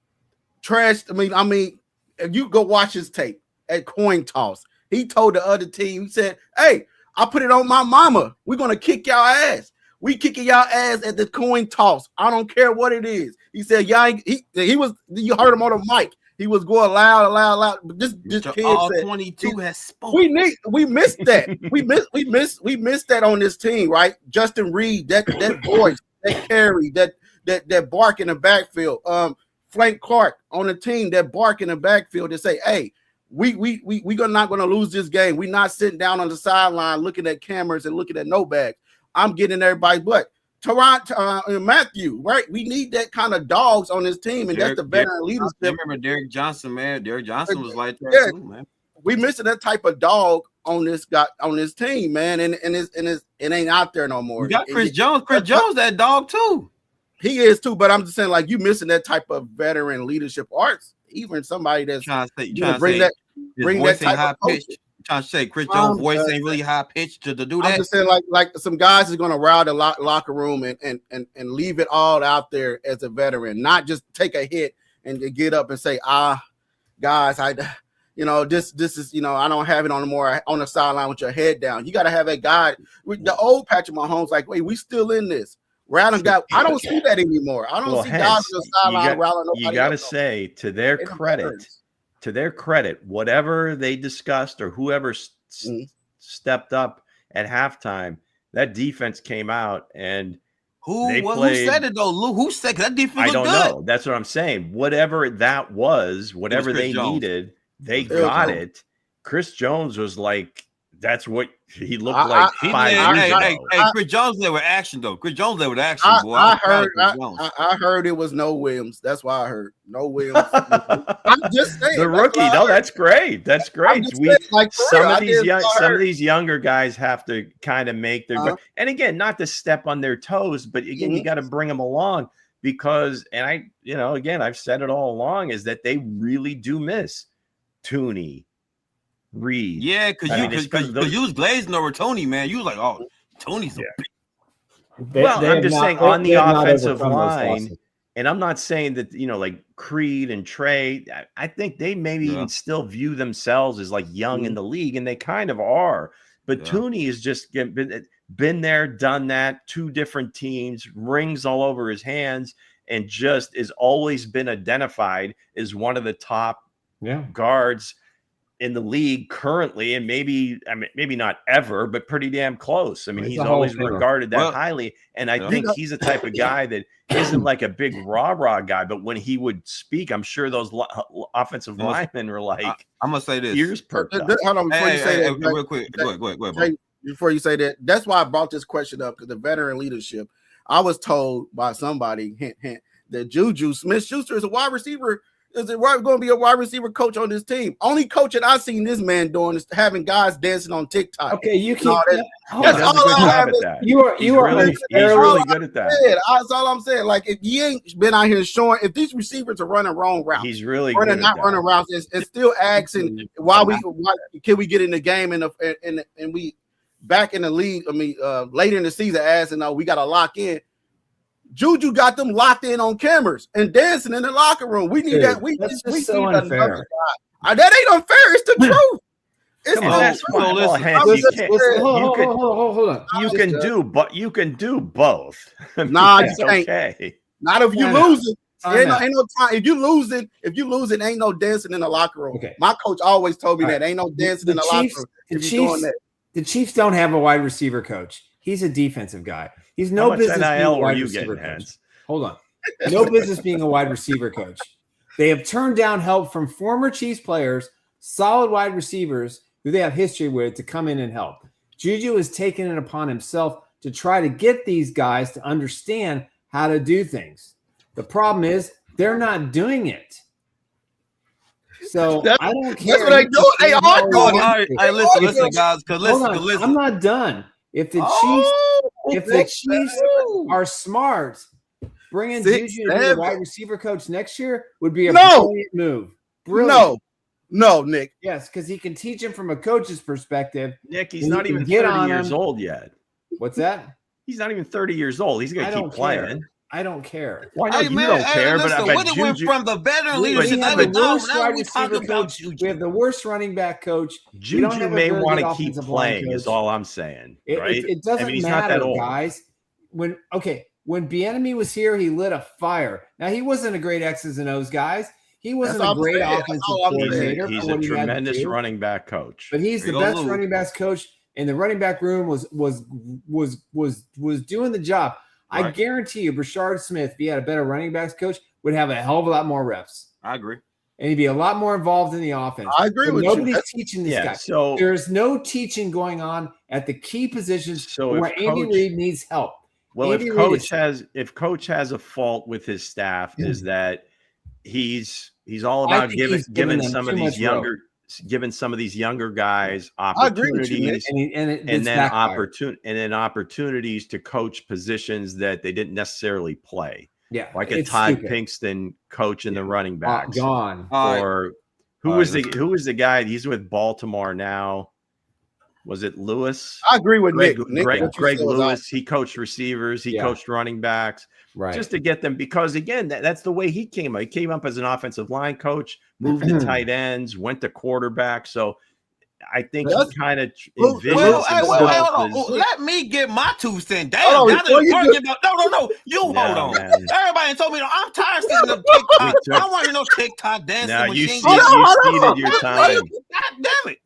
Trash. I mean, if you go watch his tape at coin toss, he told the other team, he said, "Hey, I put it on my mama. We're gonna kick y'all ass. We kicking y'all ass at the coin toss. I don't care what it is." He said, "Y'all." He was. You heard him on the mic. He was going loud. But this kid all said, 22 has spoken. We missed that. we missed that on this team, right? Justin Reid, that voice, that carry, that bark in the backfield. Frank Clark on the team, that bark in the backfield to say, "Hey, we're not going to lose this game. We're not sitting down on the sideline looking at cameras and looking at no bags. I'm getting everybody's butt." Toronto and Matthew, right? We need that kind of dogs on this team, and that's the veteran leadership. I remember Derek Johnson, man. Derek Johnson was like that too, man. We missing that type of dog on this team, man, and it ain't out there no more. You got Chris Jones. Chris Jones, that dog too. He is too, but I'm just saying, like, you missing that type of veteran leadership arts. Even somebody that's trying to bring that type of pitch. Trying to say Chris Jones' voice ain't really high pitched to do that. I'm just saying, like some guys is going to rile the locker room and leave it all out there as a veteran, not just take a hit and get up and say, guys, this is, I don't have it on the sideline with your head down. You got to have that guy with the old Patrick Mahomes, like, wait, we still in this. I don't see that anymore. I don't see guys on the sideline riling nobody. You got to say, to their credit, whatever they discussed or whoever stepped up at halftime, that defense came out and who said it though? Lou, who said that defense? I don't know. That's what I'm saying. Whatever that was, whatever they needed, they got it. Chris Jones was like, that's what he looked like 5 years ago. Hey, Chris Jones there with action though. Chris Jones there with action. I heard it was no Williams. That's why I heard no Williams. I'm just saying the rookie. No, that's great. That's great. Some of these younger guys have to kind of make their and again, not to step on their toes, but again, you got to bring them along because I've said it all along is that they really do miss Tooney. Reid. Yeah, because you was glazing over Tony, man. You was like, oh, Tony's a big. I'm just saying on the offensive line, and I'm not saying that, like Creed and Trey, I think they maybe even still view themselves as like young in the league, and they kind of are. But Tooney has just been there, done that, 2 different teams, rings all over his hands, and just has always been identified as one of the top guards in the league currently, and maybe not ever, but pretty damn close. I mean, he's always regarded that highly, and I think he's the type of guy that isn't like a big rah guy, but when he would speak, I'm sure those offensive linemen were like, I'm gonna say this, ears perked up. Hold on, before you say that, real quick, go ahead. Before you say that, that's why I brought this question up, because the veteran leadership, I was told by somebody, hint, that Juju Smith-Schuster is a wide receiver is it going to be a wide receiver coach on this team? Only coaching I've seen this man doing is having guys dancing on TikTok. Okay, you keep. That's all I have. You are really good at that. That's all I'm saying. Like, if you ain't been out here showing, if these receivers are running wrong routes, he's really running routes, and still asking why can we get in the game and we back in the league. I mean, later in the season, asking, we got to lock in. Juju got them locked in on cameras and dancing in the locker room. We need that. We need so unfair. That ain't unfair. It's the truth. It's hold on. You can do both. Nah, you can't. Okay. Not if you losing. Ain't no time. If you losing, ain't no dancing in the locker room. Okay. My coach always told me that ain't no dancing in the locker room. The Chiefs don't have a wide receiver coach. He's a defensive guy. He's no business being a wide receiver coach. Hold on. No business being a wide receiver coach. They have turned down help from former Chiefs players, solid wide receivers who they have history with, to come in and help. Juju has taken it upon himself to try to get these guys to understand how to do things. The problem is they're not doing it. So I don't care. That's what they do. They are doing it. Hey, listen, guys. Listen. I'm not done. If the Chiefs are smart, bringing Juju to be the wide receiver coach next year would be a brilliant move. Brilliant. No, Nick. Yes, because he can teach him from a coach's perspective. Nick, he's not even 30 years old yet. What's that? He's not even 30 years old. He's going to keep playing. I don't care. Why not? You don't care, but I bet Juju went from the veteran leadership. We have the worst running back coach. Juju may want to keep playing. Is all I'm saying. Right? It doesn't matter, not that old. Guys. When Bieniemy was here, he lit a fire. Now he wasn't a great X's and O's guys. He wasn't a great offensive coordinator. He's a tremendous running back coach. But he's the best running backs coach, and the running back room was doing the job. Right. I guarantee you, Brashard Smith, if he had a better running backs coach, would have a hell of a lot more reps. I agree. And he'd be a lot more involved in the offense. I agree with nobody's you. Nobody's teaching this guy. So there's no teaching going on at the key positions where Andy Reid needs help. Well, if coach has a fault with his staff, is that he's all about giving some of these younger guys opportunities and then opportunities to coach positions that they didn't necessarily play. Yeah, like a Todd Pinkston coach in the running backs. Gone. Or who was the guy? He's with Baltimore now. Was it Lewis? I agree with Greg Lewis. He coached receivers. He coached running backs. Right. Just to get them, because again, that's the way he came up. He came up as an offensive line coach, moved to tight ends, went to quarterback. So I think he kind of envisions himself. Let me get my 2 cents. Damn, no. You hold on. Man. Everybody told me, I'm tired of seeing the TikTok. I don't want to know TikTok dancing. Now you ceded your time. God damn it.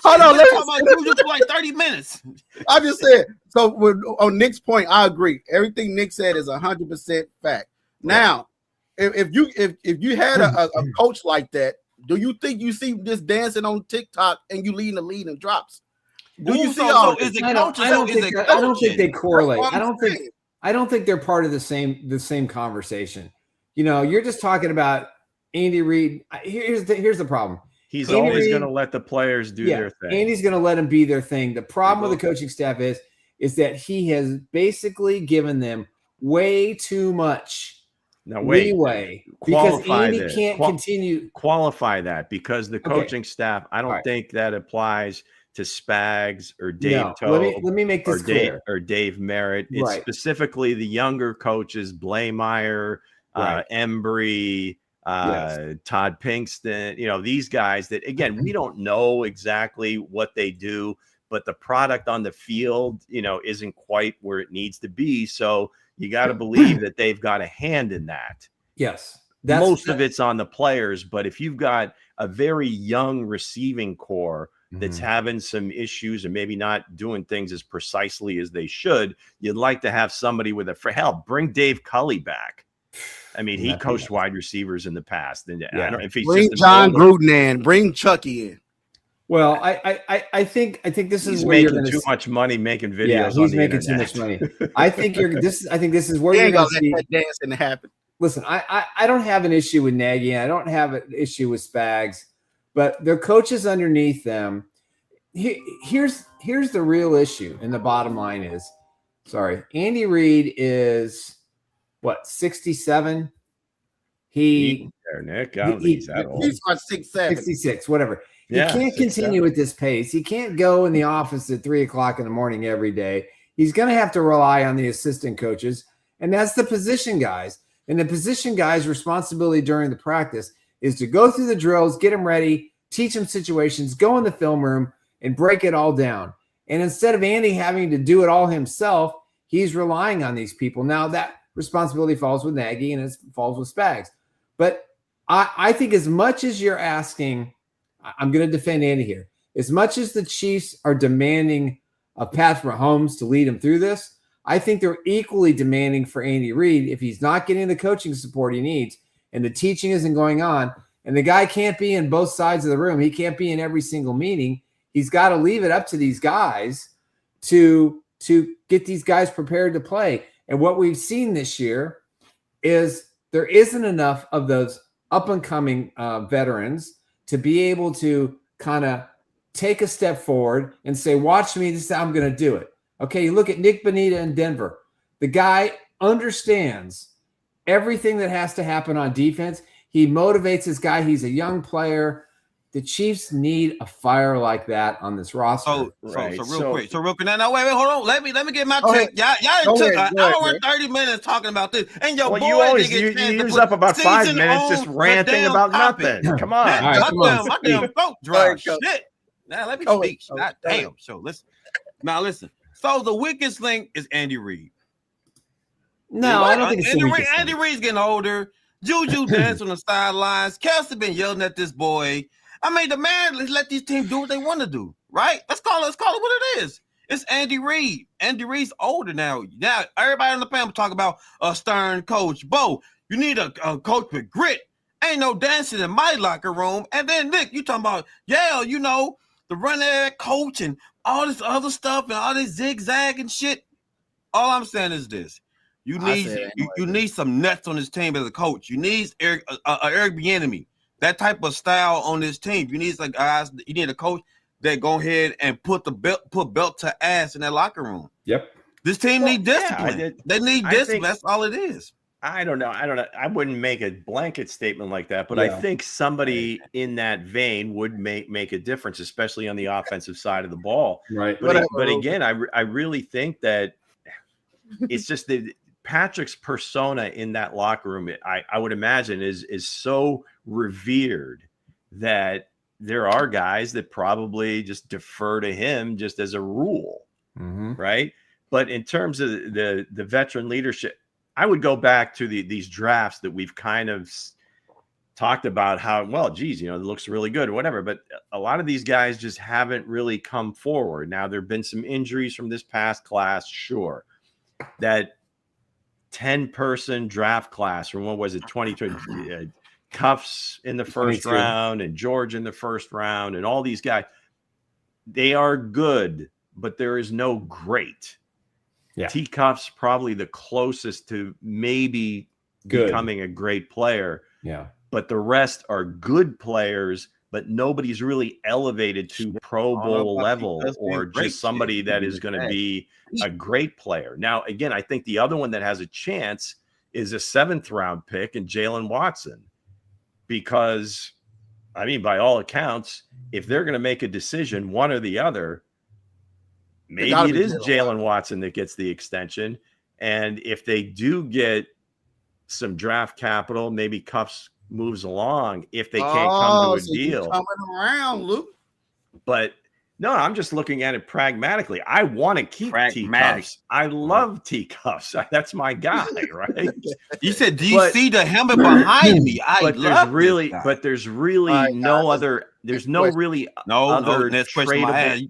Hold on, let's talk about Juju for like 30 minutes. I just said so. On Nick's point, I agree. Everything Nick said is 100% fact. Now, if you had a coach like that, do you think you see this dancing on TikTok and you leading the lead in drops? Do you see all this? I don't think they correlate. I don't think they're part of the same conversation. You know, you're just talking about Andy Reid. Here's the problem. He's always going to let the players do their thing. Andy's going to let them be their thing. The problem with the coaching staff is that he has basically given them way too much leeway because Andy can't continue. Qualify that, because the coaching staff, I don't think that applies to Spags or Dave Toe. Let me make this clear. Or Dave Merritt. It's specifically the younger coaches, Blameyer, Embry, Todd Pinkston, these guys that, again, we don't know exactly what they do, but the product on the field, isn't quite where it needs to be. So you got to believe that they've got a hand in that. Yes. Most of it's on the players, but if you've got a very young receiving core that's having some issues and maybe not doing things as precisely as they should, you'd like to have somebody for help. Bring Dave Culley back. I mean, he coached wide receivers in the past. And I don't know if he's bring John Gruden in, bring Chucky in. Well, I think this is where making you're going to too much money making videos. Yeah, he's making too much money. I think this is where you're going to see that dancing happen. listen, I don't have an issue with Nagy. I don't have an issue with Spags, but their coaches underneath them. Here's the real issue, and the bottom line is, Andy Reid is what, 67? Nick, I don't think he's that old. He's about 66, whatever. Yeah, he can't continue at this pace. He can't go in the office at 3:00 in the morning every day. He's going to have to rely on the assistant coaches, and that's the position guys. And the position guys' responsibility during the practice is to go through the drills, get them ready, teach them situations, go in the film room, and break it all down. And instead of Andy having to do it all himself, he's relying on these people. Now, that responsibility falls with Nagy and it falls with Spags. But I think as much as you're asking, I'm going to defend Andy here, as much as the Chiefs are demanding of Patrick Mahomes to lead him through this, I think they're equally demanding for Andy Reid. If he's not getting the coaching support he needs and the teaching isn't going on, and the guy can't be in both sides of the room, he can't be in every single meeting, he's got to leave it up to these guys to get these guys prepared to play. And what we've seen this year is there isn't enough of those up-and-coming veterans to be able to kind of take a step forward and say, watch me, this is how I'm going to do it. Okay, you look at Nick Bonita in Denver. The guy understands everything that has to happen on defense. He motivates his guy. He's a young player. The Chiefs need a fire like that on this roster. So real quick. Now, wait, hold on. Let me get my take. Y'all took an hour and 30 minutes talking about this, and your boy you use up about 5 minutes just ranting about nothing. Come on, my damn throat dry. Shit. Now let me speak. God damn. So listen. So the weakest link is Andy Reid. No, I don't think it's Andy Reid's getting older. Juju dance on the sidelines. Kelsey been yelling at this boy. I mean, the man let these teams do what they want to do, right? Let's call it what it is. It's Andy Reid. Andy Reid's older now. Now everybody on the panel talk about a stern coach. Bo, you need a coach with grit. Ain't no dancing in my locker room. And then Nick, you talking about the run that coach and all this other stuff and all this zigzag and shit. All I'm saying is this: you need some nuts on this team as a coach. You need Eric Bieniemy. That type of style on this team. You need some guys. You need a coach that go ahead and put belt to ass in that locker room. Yep. This team need discipline. They need discipline. That's all it is. I don't know. I wouldn't make a blanket statement like that, but I think somebody in that vein would make a difference, especially on the offensive side of the ball. Right. But again, I really think that it's just Patrick's persona in that locker room, I would imagine is so revered that there are guys that probably just defer to him just as a rule. Mm-hmm. Right. But in terms of the veteran leadership, I would go back to these drafts that we've kind of talked about how, well, geez, it looks really good or whatever. But a lot of these guys just haven't really come forward. Now, there have been some injuries from this past class. Sure. That 10-person draft class from, what was it, 2020, Cuffs in the first round and George in the first round and all these guys, they are good, but there is no great. Yeah. T-Cuff's probably the closest to maybe becoming a great player. Yeah. But the rest are good players, but nobody's really elevated to Pro Bowl level or just somebody that is going to be a great player. Now, again, I think the other one that has a chance is a 7th round pick and Jalen Watson, because, I mean, by all accounts, if they're going to make a decision, one or the other, maybe it is Jalen Watson that gets the extension. And if they do get some draft capital, maybe Cuffs moves along if they can't come to a deal. Coming around, Luke. But no, I'm just looking at it pragmatically. I want to keep T-Cuffs. I love T-Cuffs. That's my guy, right? You said, do you see the helmet behind me? There's really no other. There's no really other tradable.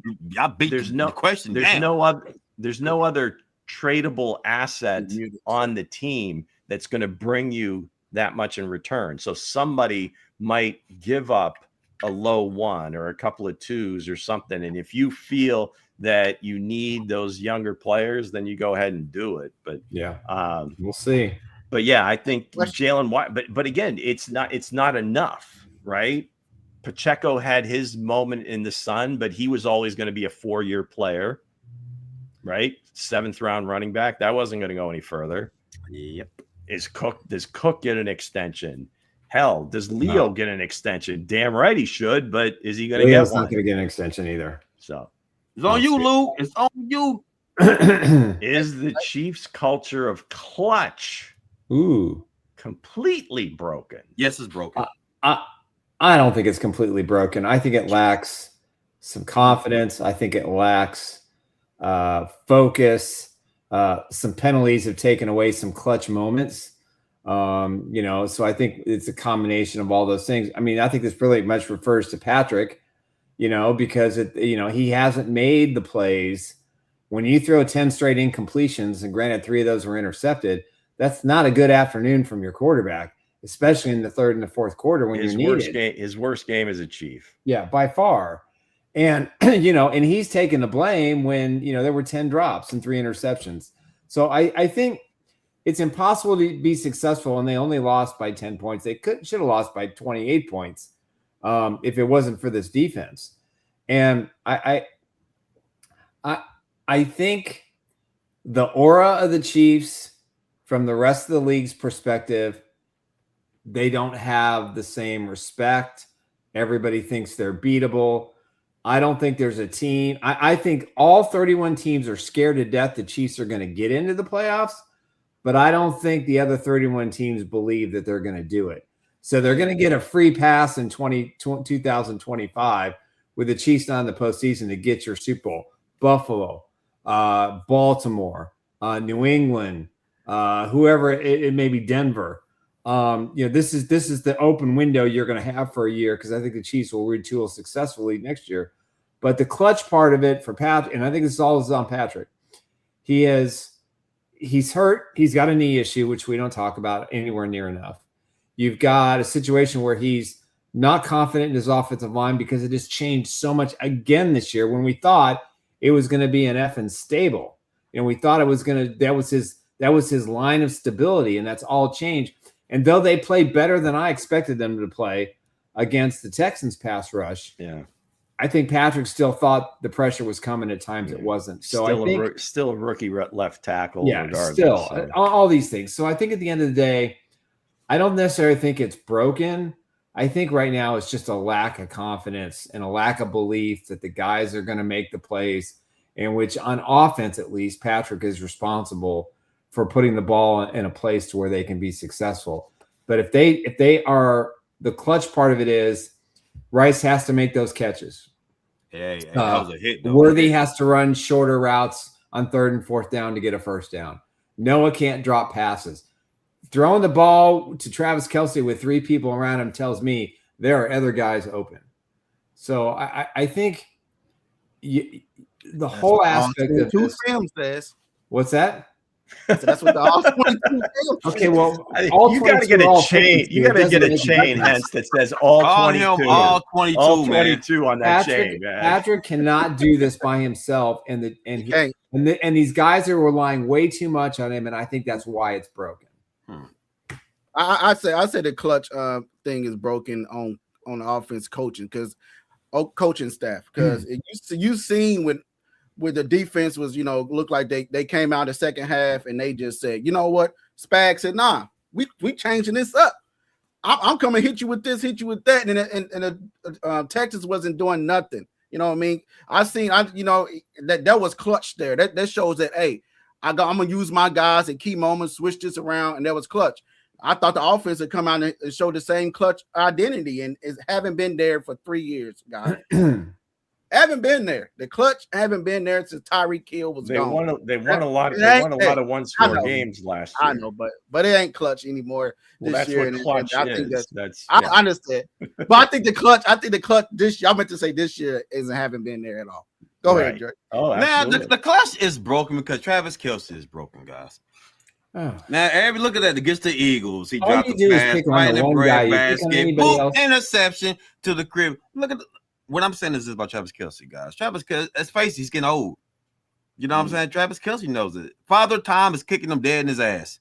There's no other tradable asset on the team that's going to bring you that much in return. So somebody might give up a low 1 or a couple of 2s or something. And if you feel that you need those younger players, then you go ahead and do it. But we'll see. But yeah, I think Jalen White. But again, it's not enough, right? Pacheco had his moment in the sun, but he was always going to be a 4-year player, right? 7th round running back. That wasn't going to go any further. Yep. Does Cook get an extension? Hell, does Leo get an extension? Damn right he should, but is he going to get one? Not going to get an extension either. So it's on you, Lou. It's on you. Is the Chiefs' culture of clutch completely broken? Yes, it's broken. I don't think it's completely broken. I think it lacks some confidence. I think it lacks focus. Some penalties have taken away some clutch moments. So I think it's a combination of all those things. I mean, I think this pretty much refers to Patrick, because he hasn't made the plays. When you throw 10 straight incompletions, and granted 3 of those were intercepted, that's not a good afternoon from your quarterback, especially in the 3rd and the 4th quarter when you're needed. His worst game as a Chief. Yeah, by far. And, and he's taking the blame when, there were 10 drops and 3 interceptions. So I think it's impossible to be successful, and they only lost by 10 points. They should have lost by 28 points if it wasn't for this defense. And I think the aura of the Chiefs from the rest of the league's perspective, they don't have the same respect. Everybody thinks they're beatable. I don't think there's a team. I think all 31 teams are scared to death the Chiefs are going to get into the playoffs, but I don't think the other 31 teams believe that they're going to do it. So they're going to get a free pass in 2025 with the Chiefs not in the postseason to get your Super Bowl. Buffalo, Baltimore, New England, whoever it may be, Denver. This is the open window you're going to have for a year, because I think the Chiefs will retool successfully next year. But the clutch part of it for Patrick, and I think this all is on Patrick. He's hurt. He's got a knee issue, which we don't talk about anywhere near enough. You've got a situation where he's not confident in his offensive line because it has changed so much again this year, when we thought it was going to be an effing stable. We thought it was going to, that was his line of stability, and that's all changed. And though they played better than I expected them to play against the Texans pass rush, I think Patrick still thought the pressure was coming. At times it wasn't. So I think still a rookie left tackle. Yeah, still all these things. So I think at the end of the day, I don't necessarily think it's broken. I think right now it's just a lack of confidence and a lack of belief that the guys are going to make the plays, in which on offense, at least, Patrick is responsible for putting the ball in a place to where they can be successful. But if they are, the clutch part of it is Rice has to make those catches. That was a hit, though. Worthy has to run shorter routes on 3rd and 4th down to get a first down. Noah can't drop passes. Throwing the ball to Travis Kelce with 3 people around him tells me there are other guys open. So I think the whole aspect of this. Film says. What's that? So that's what the offense. Okay, well, you got to get a chain. You got to get a chain, Hense, that says all 22. All 22, all 22 on that chain, man. Patrick cannot do this by himself, and these guys are relying way too much on him, and I think that's why it's broken. I say the clutch thing is broken on the offense coaching coaching staff, because you've seen where the defense was, looked like they came out the second half and they just said, you know what? Spag said, nah, we changing this up. I'm coming to hit you with this, hit you with that. And Texas wasn't doing nothing. You know what I mean? That was clutch there. That shows that, hey, I'm going to use my guys at key moments, switch this around, and that was clutch. I thought the offense would come out and show the same clutch identity, and it haven't been there for 3 years, guys. Haven't been there. The clutch haven't been there since Tyreek Hill was gone. They won a lot of one-score games last year. I know, but it ain't clutch anymore this year. That's what clutch is. I understand. But I think the clutch this year, I meant to say this year haven't been there at all. Go ahead, Drake. Oh, man, the clutch is broken because Travis Kelce is broken, guys. Oh. Now, every look at that against the Eagles. He dropped the pass right in the bread basket. Boom, interception to the crib. Look at what I'm saying is this about Travis Kelce, guys. Travis Kelce, let's face it, he's getting old. You know what I'm saying? Travis Kelce knows it. Father Time is kicking him dead in his ass.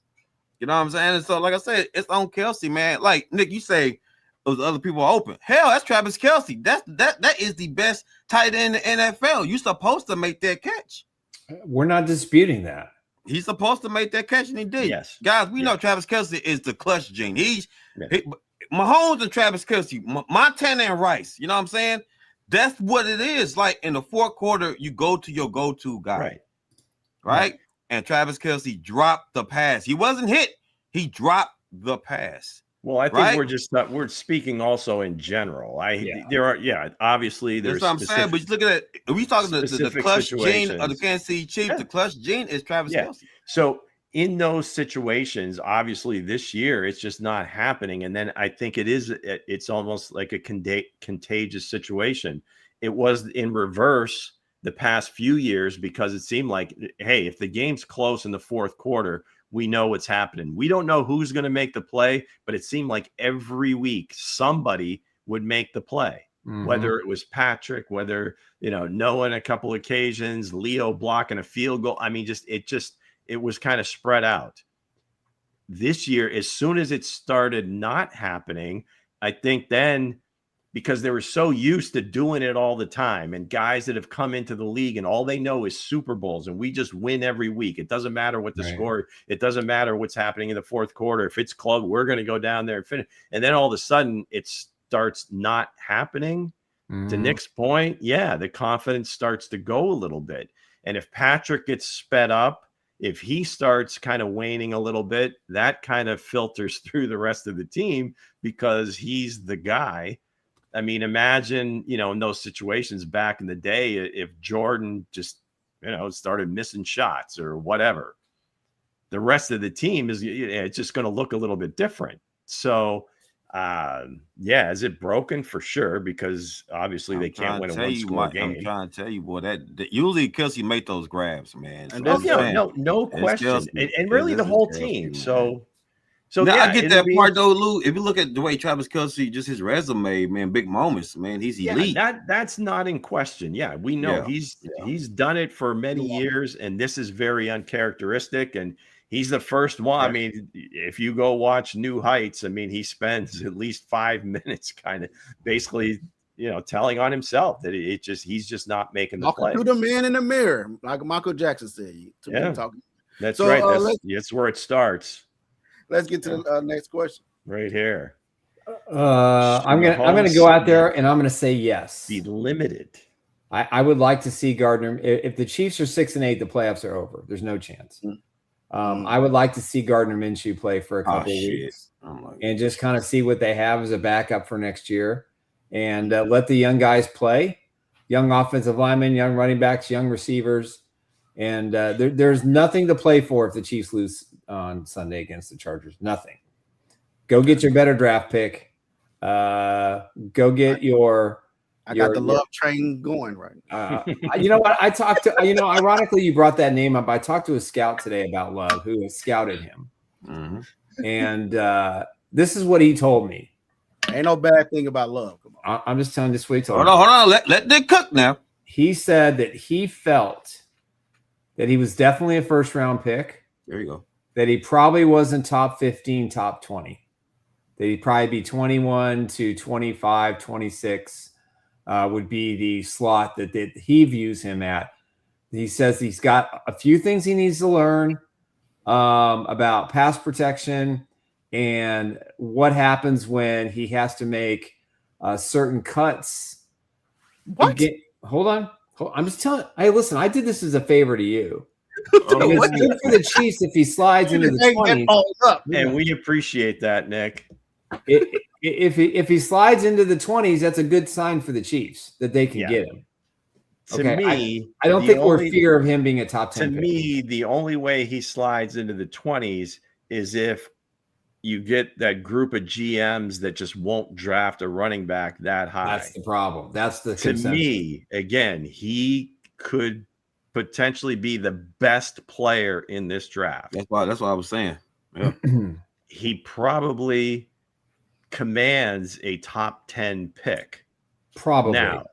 You know what I'm saying? And so, like I said, it's on Kelce, man. Like Nick, you say those other people are open. Hell, that's Travis Kelce. That is the best tight end in the NFL. You're supposed to make that catch. We're not disputing that. He's supposed to make that catch, and he did. Yes. Guys, we know Travis Kelce is the clutch gene. Mahomes and Travis Kelce, Montagna and Rice. You know what I'm saying? That's what it is. Like in the fourth quarter, you go to your go-to guy. Right? And Travis Kelce dropped the pass. He wasn't hit. He dropped the pass. Well, I think we're speaking also in general. There are obviously there's. That's what I'm saying. But you look at it. Are we talking the clutch gene of the Kansas City Chiefs? The clutch gene is Travis Kelce. So in those situations, obviously this year it's just not happening. And then I think it's almost like a contagious situation. It was in reverse the past few years because it seemed like, hey, if the game's close in the fourth quarter, we know what's happening. We don't know who's going to make the play, but it seemed like every week somebody would make the play, whether it was Patrick, whether, Noah on a couple occasions, Leo blocking a field goal. I mean, it was kind of spread out. This year, as soon as it started not happening, I think then because they were so used to doing it all the time and guys that have come into the league and all they know is Super Bowls and we just win every week. It doesn't matter what the score. It doesn't matter what's happening in the fourth quarter. If it's close, we're going to go down there and finish. And then all of a sudden it starts not happening. To Nick's point, the confidence starts to go a little bit. And if Patrick gets sped up, if he starts kind of waning a little bit, that kind of filters through the rest of the team because he's the guy. I mean, imagine, in those situations back in the day, if Jordan just, started missing shots or whatever, the rest of the team it's just going to look a little bit different. So, is it broken for sure? Because obviously they can't win a one-score game. I'm trying to tell you, boy, that usually Kelce make those grabs, man. So no question. And really the whole team. So now I get that part though, Lou. If you look at the way Travis Kelce, just his resume, man, big moments, man, he's elite. That's not in question. Yeah, we know he's done it for many years, and this is very uncharacteristic. And he's the first one. I mean, if you go watch New Heights, I mean, he spends at least 5 minutes, kind of basically, telling on himself that he's just not making the play. To the man in the mirror, like Michael Jackson said. That's right. That's where it starts. Let's get to the next question. Right here. I'm gonna go out there and I'm gonna say yes. Be limited. I would like to see Gardner. If the Chiefs are 6-8, the playoffs are over. There's no chance. I would like to see Gardner Minshew play for a couple of weeks and just kind of see what they have as a backup for next year, and let the young guys play, young offensive linemen, young running backs, young receivers, and there's nothing to play for if the Chiefs lose on Sunday against the Chargers. Nothing. Go get your better draft pick. Go get your. I got the love train going right now. You know what? I talked to. Ironically, you brought that name up. I talked to a scout today about Love, who has scouted him, and this is what he told me. Ain't no bad thing about Love. Come on. I'm just telling you this what he told me. Hold on. Let them cook now. He said that he felt that he was definitely a first-round pick. There you go. That he probably wasn't top 15, top 20. That he'd probably be 21 to 25, 26 would be the slot that he views him at. He says he's got a few things he needs to learn about pass protection and what happens when he has to make certain cuts. What? Hold on. I'm just telling. Hey, listen, I did this as a favor to you. It's good for the Chiefs if he slides into the 20s. And we appreciate that, Nick. If he slides into the 20s, that's a good sign for the Chiefs that they can get him. To me, I don't think we're fear of him being a top 10 pick. To me, the only way he slides into the 20s is if you get that group of GMs that just won't draft a running back that high. That's the problem. That's the to me, again, he could potentially be the best player in this draft. That's what I was saying. Yeah. He probably commands a top 10 pick. Probably. Now,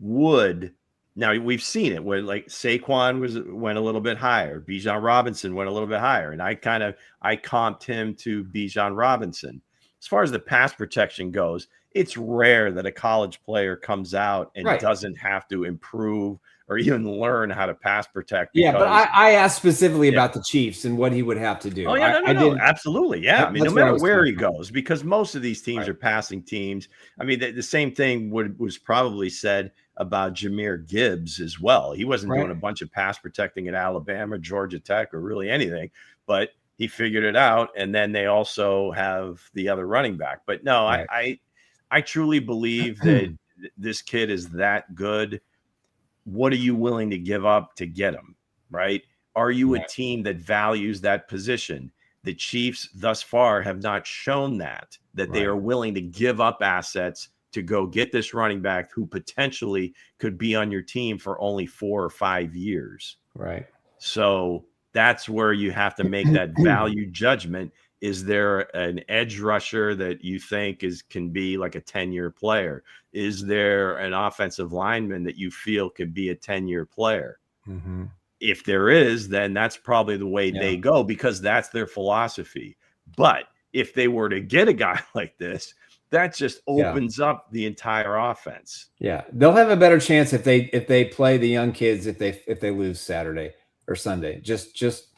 would Now we've seen it where like Saquon went a little bit higher, Bijan Robinson went a little bit higher, and I comped him to Bijan Robinson. As far as the pass protection goes, it's rare that a college player comes out and doesn't have to improve or even learn how to pass protect. Yeah, but I asked specifically about the Chiefs and what he would have to do. Oh, yeah, no, absolutely. Yeah. I mean, no matter where he goes, because most of these teams are passing teams. I mean, the same thing was probably said about Jahmyr Gibbs as well. He wasn't doing a bunch of pass protecting at Alabama, Georgia Tech, or really anything, but he figured it out. And then they also have the other running back. But no, I truly believe that this kid is that good. What are you willing to give up to get him, right? Are you a team that values that position? The Chiefs thus far have not shown that they are willing to give up assets to go get this running back who potentially could be on your team for only 4 or 5 years. Right. So that's where you have to make that value judgment. Is there an edge rusher that you think can be like a 10-year player? Is there an offensive lineman that you feel could be a 10-year player? Mm-hmm. If there is, then that's probably the way they go because that's their philosophy. But if they were to get a guy like this, that just opens up the entire offense. Yeah, they'll have a better chance if they play the young kids if they lose Saturday or Sunday. Just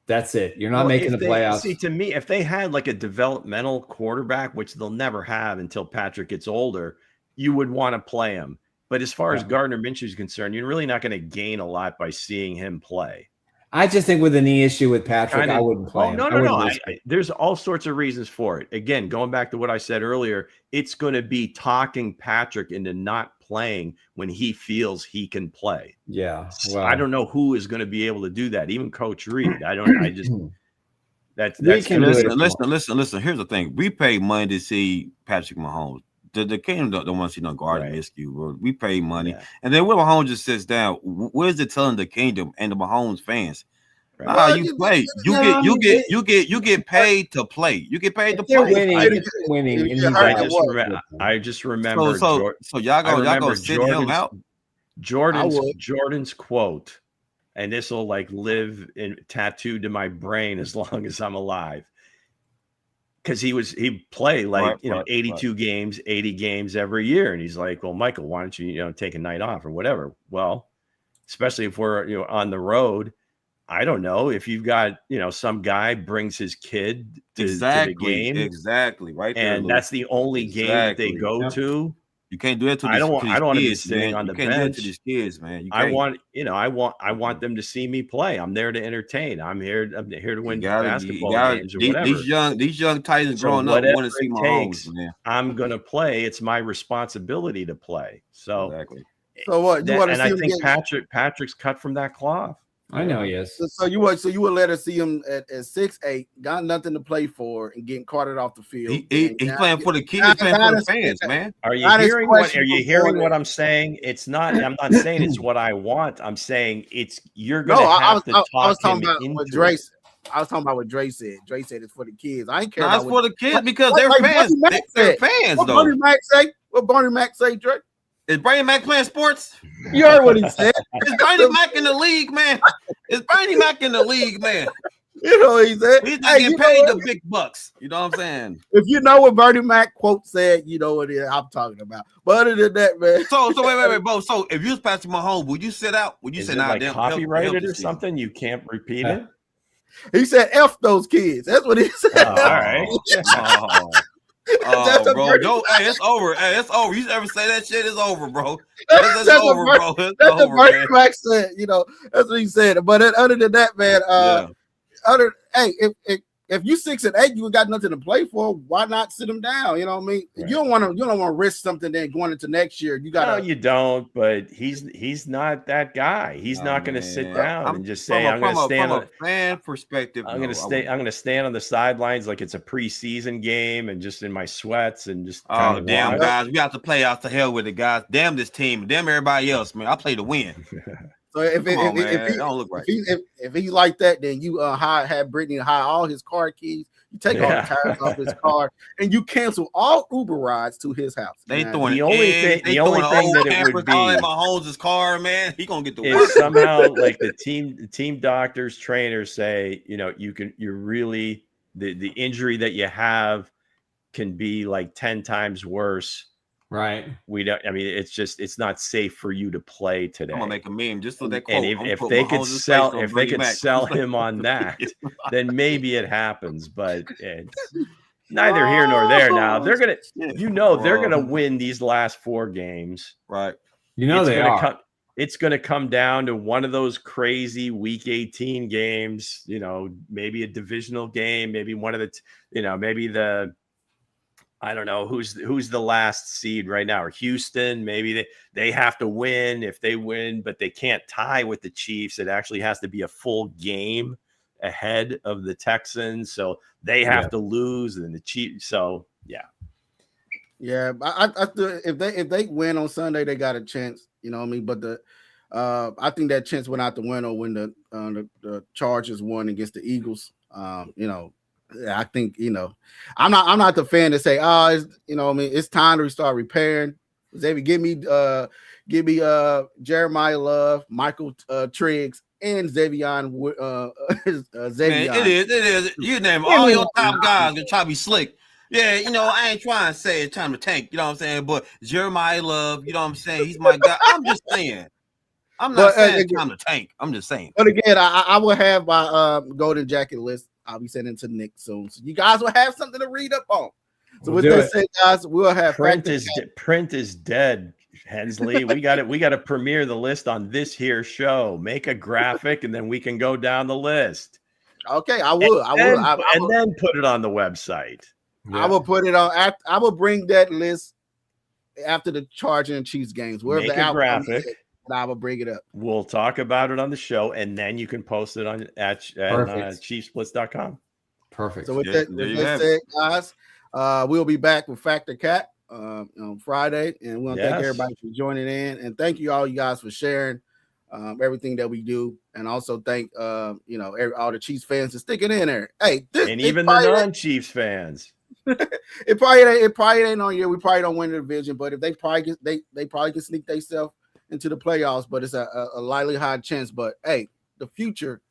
that's it. You're not making the playoffs. See, to me, if they had like a developmental quarterback, which they'll never have until Patrick gets older, you would want to play him. But as far as Gardner Minshew is concerned, you're really not going to gain a lot by seeing him play. I just think with the knee issue with Patrick, I wouldn't play him. No. There's all sorts of reasons for it. Again, going back to what I said earlier, it's going to be talking Patrick into not playing when he feels he can play. Yeah. Well, I don't know who is going to be able to do that. Even Coach Reid. That's listen. Here's the thing. We pay money to see Patrick Mahomes. The kingdom don't want to see no Gardner Minshew, bro. We pay money, and then when Mahomes just sits down, where's it telling the kingdom and the Mahomes fans? Nah, you play. You get paid to play. You get paid to play. Winning. I just remember. So y'all go sit him out. Jordan's quote, and this will like live tattooed to my brain as long as I'm alive. Because he played 82 games, 80 games every year. And he's like, well, Michael, why don't you, take a night off or whatever? Well, especially if we're, on the road, I don't know if you've got, some guy brings his kid to the game. Exactly. Right. And that's the only game that they go to. You can't do that to these I don't want to be kids, sitting on the bench. Do that to these kids, man. I want them to see me play. I'm there to entertain. I'm here to win basketball games or whatever. These young Titans growing up want to see Mahomes, man. I'm gonna play. It's my responsibility to play. So exactly. So what? I think Patrick's cut from that cloth. I know he is. So you would let us see him at 6'8", got nothing to play for, and getting carted off the field. He's playing for the kids, playing for the fans, man. Are you hearing what I'm saying? It's not. I'm not saying it's what I want. I'm saying you're going to have to talk him into it. I was talking about what Dre said. Dre said it's for the kids. I ain't care. It's for the kids because they're fans. They're fans, though. What Bernie Mac say, Dre? Is Bernie Mac playing sports? You heard what he said. Is Bernie Mac in the league, man? Is Bernie Mac in the league, man? You know what he said. He's not getting paid the big bucks. You know what I'm saying? If you know what Bernie Mac quote said, you know what I'm talking about. But other than that, man. So wait, bro. So if you was Patrick Mahomes, would you sit out? Would you say like copyrighted or something? You can't repeat it. He said, "F those kids." That's what he said. All right. Oh, bro, it's over. Hey, it's over. You ever say that shit? It's over, bro. That's over, bro. That's what Bernie Mac said. That's what he said. But other than that, man, if you 6'8", you got nothing to play for. Why not sit him down? You know what I mean? Right. You don't want to risk something then going into next year. You got. No, you don't. But he's not that guy. He's not going to sit down and just say, "I'm going to stand." From a fan perspective, I'm going to stand on the sidelines like it's a preseason game and just in my sweats and just. Oh damn, guys, we have to play out to hell with it, guys. Damn this team, damn everybody else, man. I play to win. So if he's like that, then you have Brittany hide all his car keys. You take all the tires off his car, and you cancel all Uber rides to his house. They throwing the only thing that it would be Mahomes' car, man. He gonna get the work. Somehow like the team doctors, trainers say, you're really the injury that you have can be like 10 times worse. Right. It's not safe for you to play today. I'm gonna make a meme just for that quote. And if they could sell him on that, then maybe it happens. But it's neither here nor there. Now they're gonna win these last 4 games. Right. It's gonna come down to one of those crazy Week 18 games. Maybe a divisional game. Maybe one of the. I don't know who's the last seed right now, or Houston. Maybe they have to win. If they win, but they can't tie with the Chiefs. It actually has to be a full game ahead of the Texans, so they have to lose, and the Chiefs. So yeah. I if they win on Sunday, they got a chance. You know what I mean? But I think that chance went out the window when the Chargers won against the Eagles. I think I'm not the fan to say it's time to start repairing. Xavier, give me Jeremiah Love, Michael Triggs, and Xavier. Xavier. Man, it is. You name all your top guys and try to be slick. Yeah, I ain't trying to say it's time to tank. You know what I'm saying? But Jeremiah Love, you know what I'm saying? He's my guy. I'm just saying. I'm not saying it's time to tank. I'm just saying. But again, I will have my golden jacket list. I'll be sending to Nick soon, so you guys will have something to read up on. So with that said, guys, we'll have print is dead. Hensley, we got to premiere the list on this here show. Make a graphic, and then we can go down the list. Okay, I will. And then put it on the website. I will put it on. I will bring that list after the Chargers and Chiefs games. Wherever Make the a graphic. I will bring it up. We'll talk about it on the show, and then you can post it at ChiefsBlitz.com. Perfect. So with that said, guys, we'll be back with Factor Cat on Friday, and we want to thank everybody for joining in, and thank you all you guys for sharing everything that we do, and also thank all the Chiefs fans for sticking in there. Hey, and even the non-Chiefs fans. It probably ain't on here. We probably don't win the division, but if they probably can sneak themselves into the playoffs, but it's a lightly high chance. But hey, the future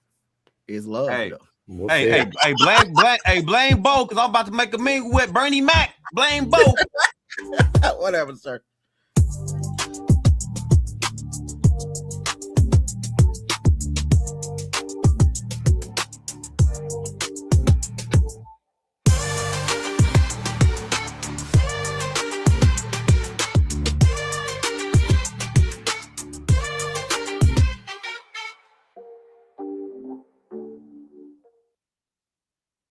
is love. Hey, blame Bo, because I'm about to make a mingle with Bernie Mac. Blame Bo. Whatever, sir.